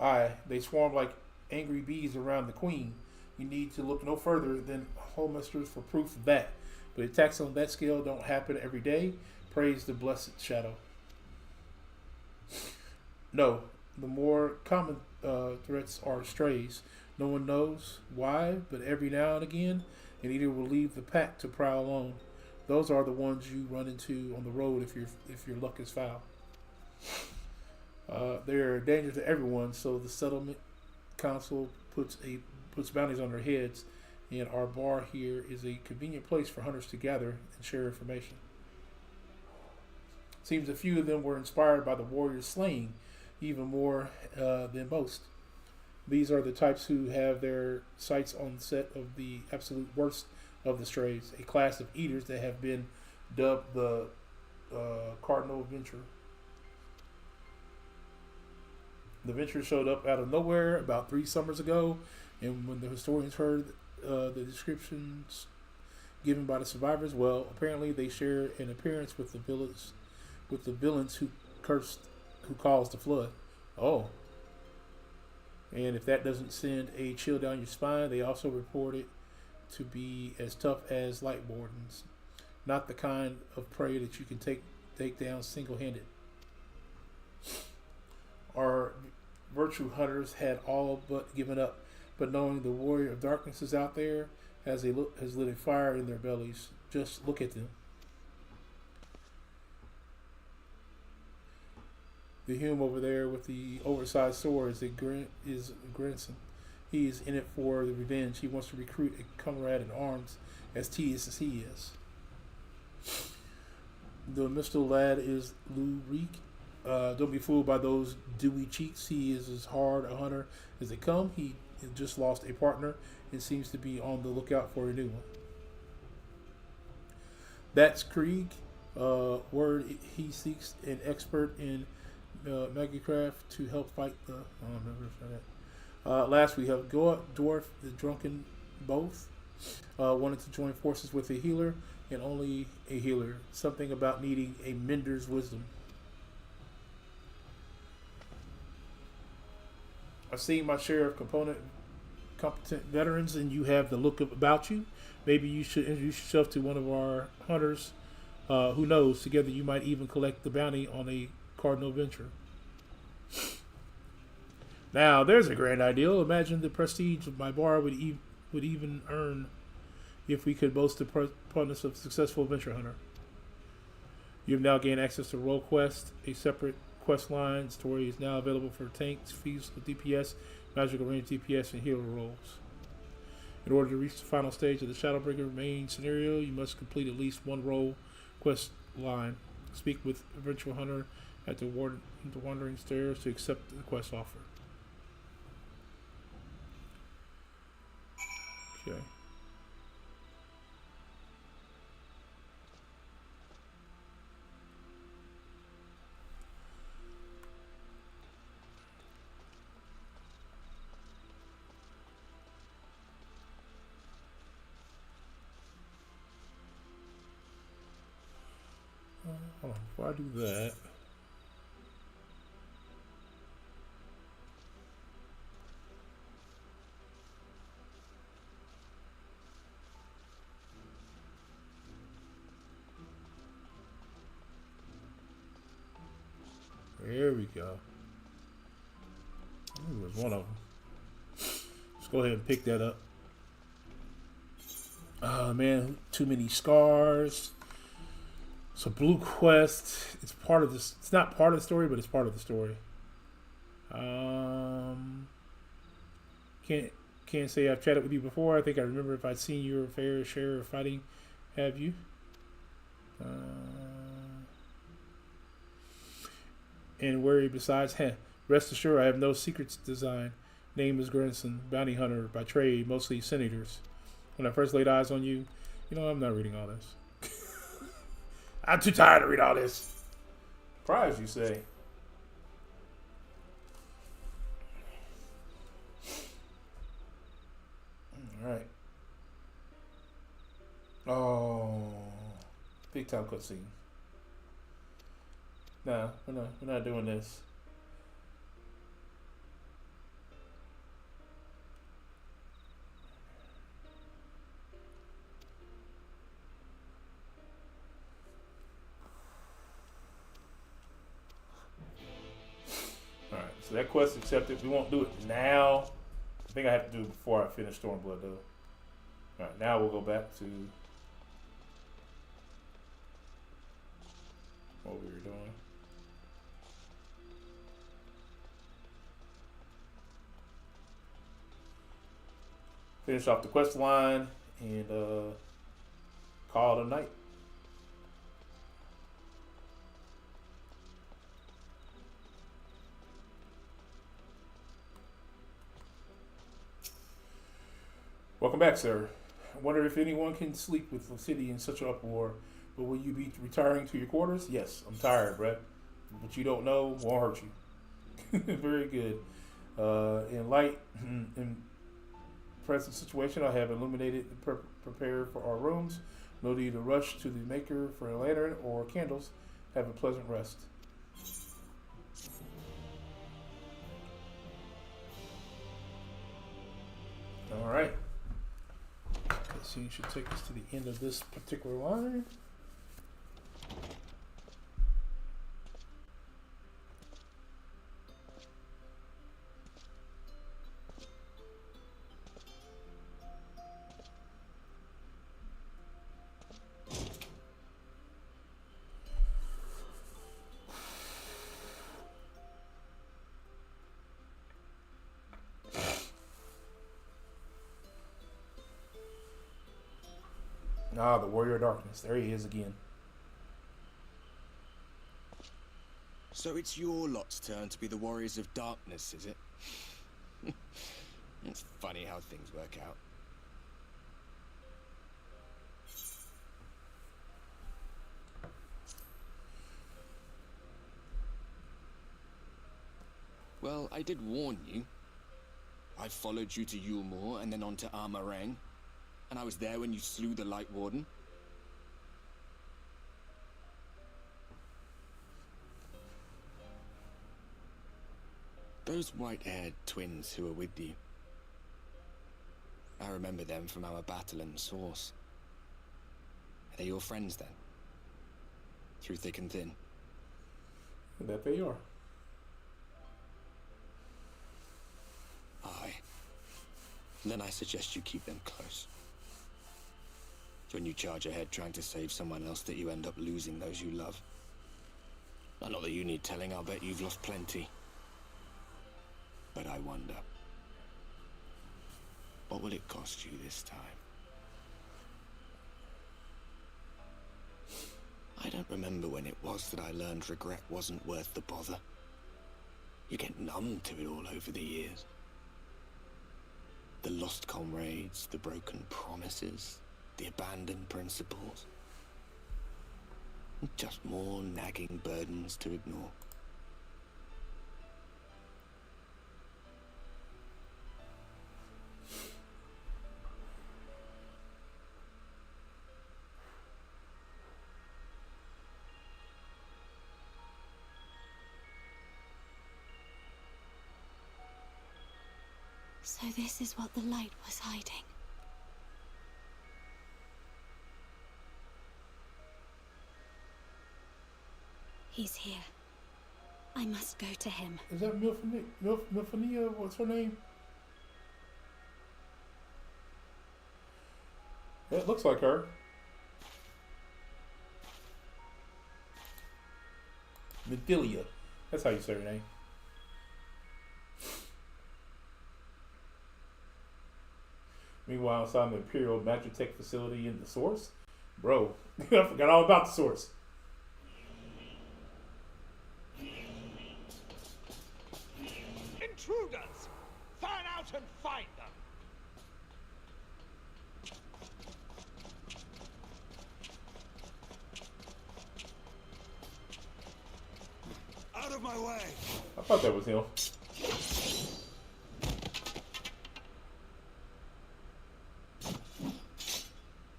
Aye, they swarm like angry bees around the queen. You need to look no further than Holmesters for proof of that. But attacks on that scale don't happen every day. Praise the blessed shadow. No, the more common threats are strays. No one knows why, but every now and again, an eater will leave the pack to prowl alone. Those are the ones you run into on the road if your luck is foul. They're a danger to everyone, so the settlement council puts bounties on their heads, and our bar here is a convenient place for hunters to gather and share information. Seems a few of them were inspired by the warrior's slaying, even more than most. These are the types who have their sights on the set of the absolute worst of the strays, a class of eaters that have been dubbed the Cardinal Venture. The Venture showed up out of nowhere about 3 summers ago, and when the historians heard the descriptions given by the survivors, well, apparently they share an appearance with the villains who caused the flood. Oh. And if that doesn't send a chill down your spine, they also report it to be as tough as light wardens. Not the kind of prey that you can take down single-handed. Our virtue hunters had all but given up, but knowing the warrior of darkness is out there has lit a fire in their bellies. Just look at them. The human over there with the oversized sword is Grinson. He is in it for the revenge. He wants to recruit a comrade in arms as tedious as he is. The mystical lad is Lou Reek. Don't be fooled by those dewy cheeks. He is as hard a hunter as they come. He just lost a partner and seems to be on the lookout for a new one. That's Krieg. Word he seeks an expert in Magicraft to help fight the. I don't remember that. Last we have Dwarf, the Drunken Both. Wanted to join forces with a healer, and only a healer. Something about needing a mender's wisdom. I've seen my share of competent veterans, and you have the look about you. Maybe you should introduce yourself to one of our hunters. Who knows? Together you might even collect the bounty on a cardinal venture. Now, there's a grand ideal. Imagine the prestige of my bar would even earn if we could boast the promise of successful adventure hunter. You have now gained access to Roll Quest, a separate quest line. Story is now available for tanks, physical DPS, magical range DPS, and hero roles. In order to reach the final stage of the Shadowbringer main scenario, you must complete at least one role quest line. Speak with Adventure Hunter at the Wandering Stairs to accept the quest offer. Okay. Hold on, before I do that, there we go. Ooh, there's one of them. Let's go ahead and pick that up. Oh man, too many scars. So Blue Quest, it's part of this. It's not part of the story, but it's part of the story. Can't say I've chatted with you before. I think I remember if I'd seen your fair share of fighting. Have you? And wary besides, rest assured I have no secrets to design. Name is Grinson, bounty hunter by trade, mostly senators. When I first laid eyes on you, I'm not reading all this. I'm too tired to read all this. Prize, you say? All right. Oh, big time cutscene. Nah, we're not doing this. So that quest accepted. We won't do it now. I think I have to do it before I finish Stormblood, though. Alright, now we'll go back to what we were doing. Finish off the quest line and call it a night. Welcome back, sir. I wonder if anyone can sleep with the city in such an uproar, but will you be retiring to your quarters? Yes, I'm tired, Brett. But you don't know won't hurt you. Very good. In light and present situation, I have illuminated and prepared for our rooms. No need to rush to the maker for a lantern or candles. Have a pleasant rest. All right. So you should take us to the end of this particular line. Ah, the Warrior of Darkness. There he is again. So it's your lot's turn to be the Warriors of Darkness, is it? It's funny how things work out. Well, I did warn you. I followed you to Yulmore and then on to Armarang. And I was there when you slew the Light Warden. Those white-haired twins who were with you. I remember them from our battle in Source. Are they your friends then? Through thick and thin? That they are. Aye. Then I suggest you keep them close. When you charge ahead trying to save someone else that you end up losing those you love. Not that you need telling, I'll bet you've lost plenty. But I wonder, what will it cost you this time? I don't remember when it was that I learned regret wasn't worth the bother. You get numb to it all over the years. The lost comrades, the broken promises, the abandoned principles. Just more nagging burdens to ignore. So this is what the light was hiding. He's here. I must go to him. Is that Milfonia? What's her name? It looks like her. Mithilia. That's how you say her name. Meanwhile, inside the Imperial Magitech facility in the Source. Bro, I forgot all about the Source. Intruders! Fan out and find them! Out of my way! I thought that was him.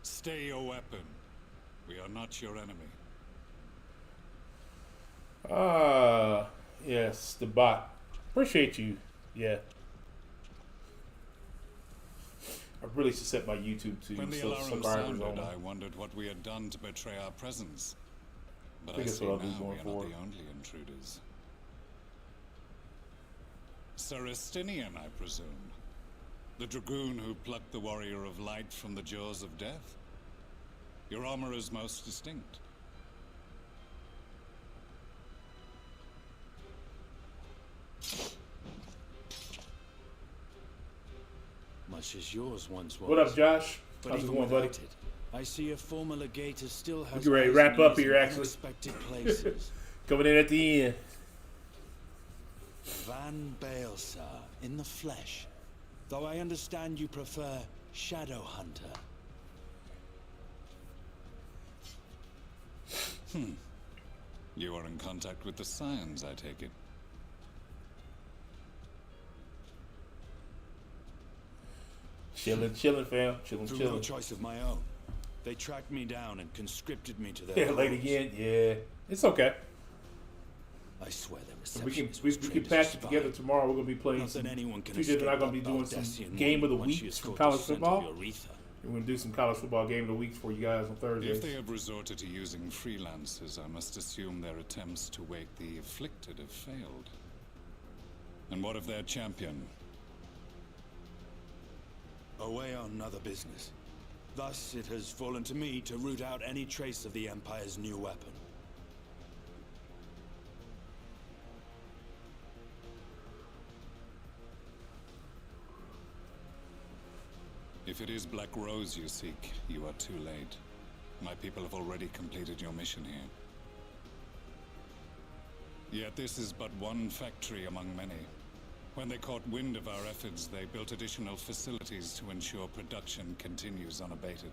Stay your weapon. We are not your enemy. Ah, yes, the bot. Appreciate you. Yeah. I really should set my YouTube to When the alarm sounded, I wondered what we had done to betray our presence. But I see now we are not the only intruders. Sir Estinian, I presume. The dragoon who plucked the Warrior of Light from the jaws of death. Your armor is most distinct. Much as yours once was. What up, Josh? But How's it even going, buddy? without it, I see a former legator still has We're ready to wrap up here, in actually. unexpected places. Coming in at the end. Van Baelsar, in the flesh. Though I understand you prefer Shadow Hunter. You are in contact with the Scions, I take it. Chilling, fam. Through no choice of my own. They tracked me down and conscripted me to their Yeah, late again. Yeah, it's okay. I swear their We reception can patch it together tomorrow. We're gonna be playing Not some. that anyone can Tuesday night, gonna be doing some game of the weeks from college football. We're gonna do some college football game of the weeks for you guys on Thursdays. If they have resorted to using freelancers, I must assume their attempts to wake the afflicted have failed. And what of their champion? Away on other business. Thus, it has fallen to me to root out any trace of the Empire's new weapon. If it is Black Rose you seek, you are too late. My people have already completed your mission here. Yet this is but one factory among many. When they caught wind of our efforts, they built additional facilities to ensure production continues unabated.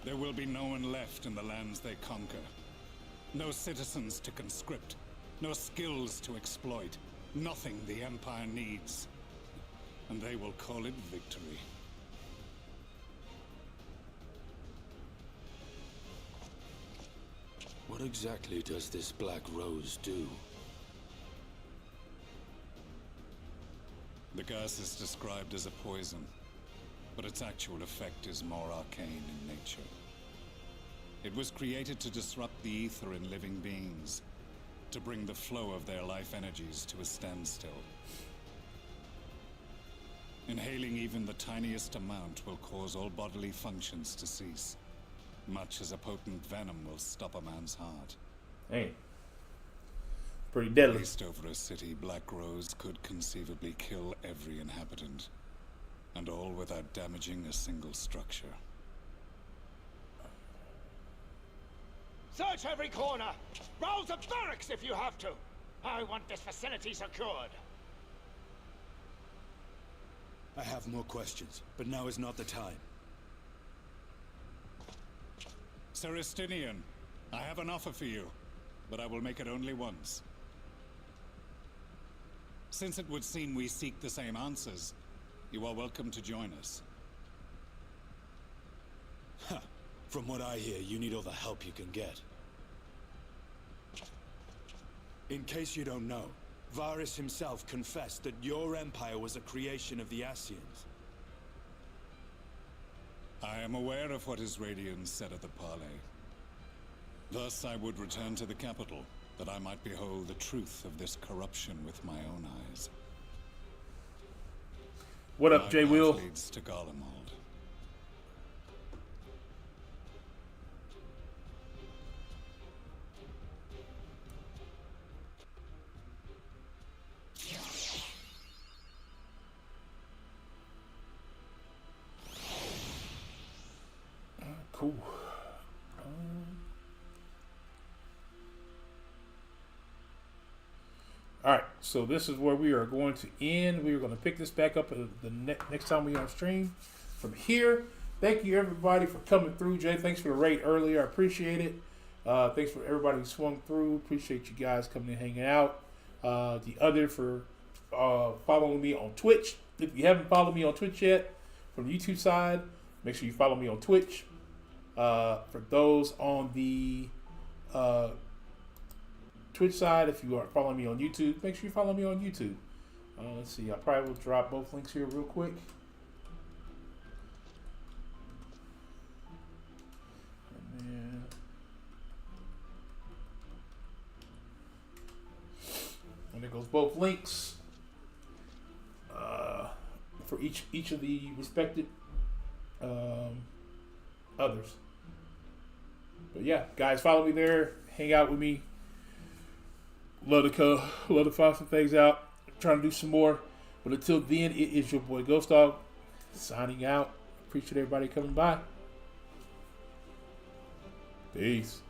There will be no one left in the lands they conquer. No citizens to conscript. No skills to exploit. Nothing the Empire needs. And they will call it victory. What exactly does this Black Rose do? The gas is described as a poison, but its actual effect is more arcane in nature. It was created to disrupt the ether in living beings, to bring the flow of their life energies to a standstill. Inhaling even the tiniest amount will cause all bodily functions to cease, much as a potent venom will stop a man's heart. Hey, pretty deadly. Placed over a city, Black Rose could conceivably kill every inhabitant, and all without damaging a single structure. Search every corner! Rouse the barracks if you have to! I want this facility secured! I have more questions, but now is not the time. Sir Estinian, I have an offer for you, but I will make it only once. Since it would seem we seek the same answers, you are welcome to join us. Ha! From what I hear, you need all the help you can get. In case you don't know, Varys himself confessed that your empire was a creation of the Ascians. I am aware of what his Radiance said at the parley. Thus I would return to the capital, that I might behold the truth of this corruption with my own eyes. What up, J. Will? Leads to Garlemald. Cool. All right, so this is where we are going to end. We are going to pick this back up the next time we on stream. From here, thank you everybody for coming through. Jay, thanks for the raid earlier. I appreciate it. Thanks for everybody who swung through. Appreciate you guys coming and hanging out. The other for following me on Twitch. If you haven't followed me on Twitch yet, from the YouTube side, make sure you follow me on Twitch. For those on the Twitch side, if you are following me on YouTube, make sure you follow me on YouTube. Let's see, I probably will drop both links here real quick. And there goes both links for each of the respected others. But yeah, guys, follow me there. Hang out with me. Love to find some things out. Trying to do some more. But until then, it is your boy Ghost Dog signing out. Appreciate everybody coming by. Peace.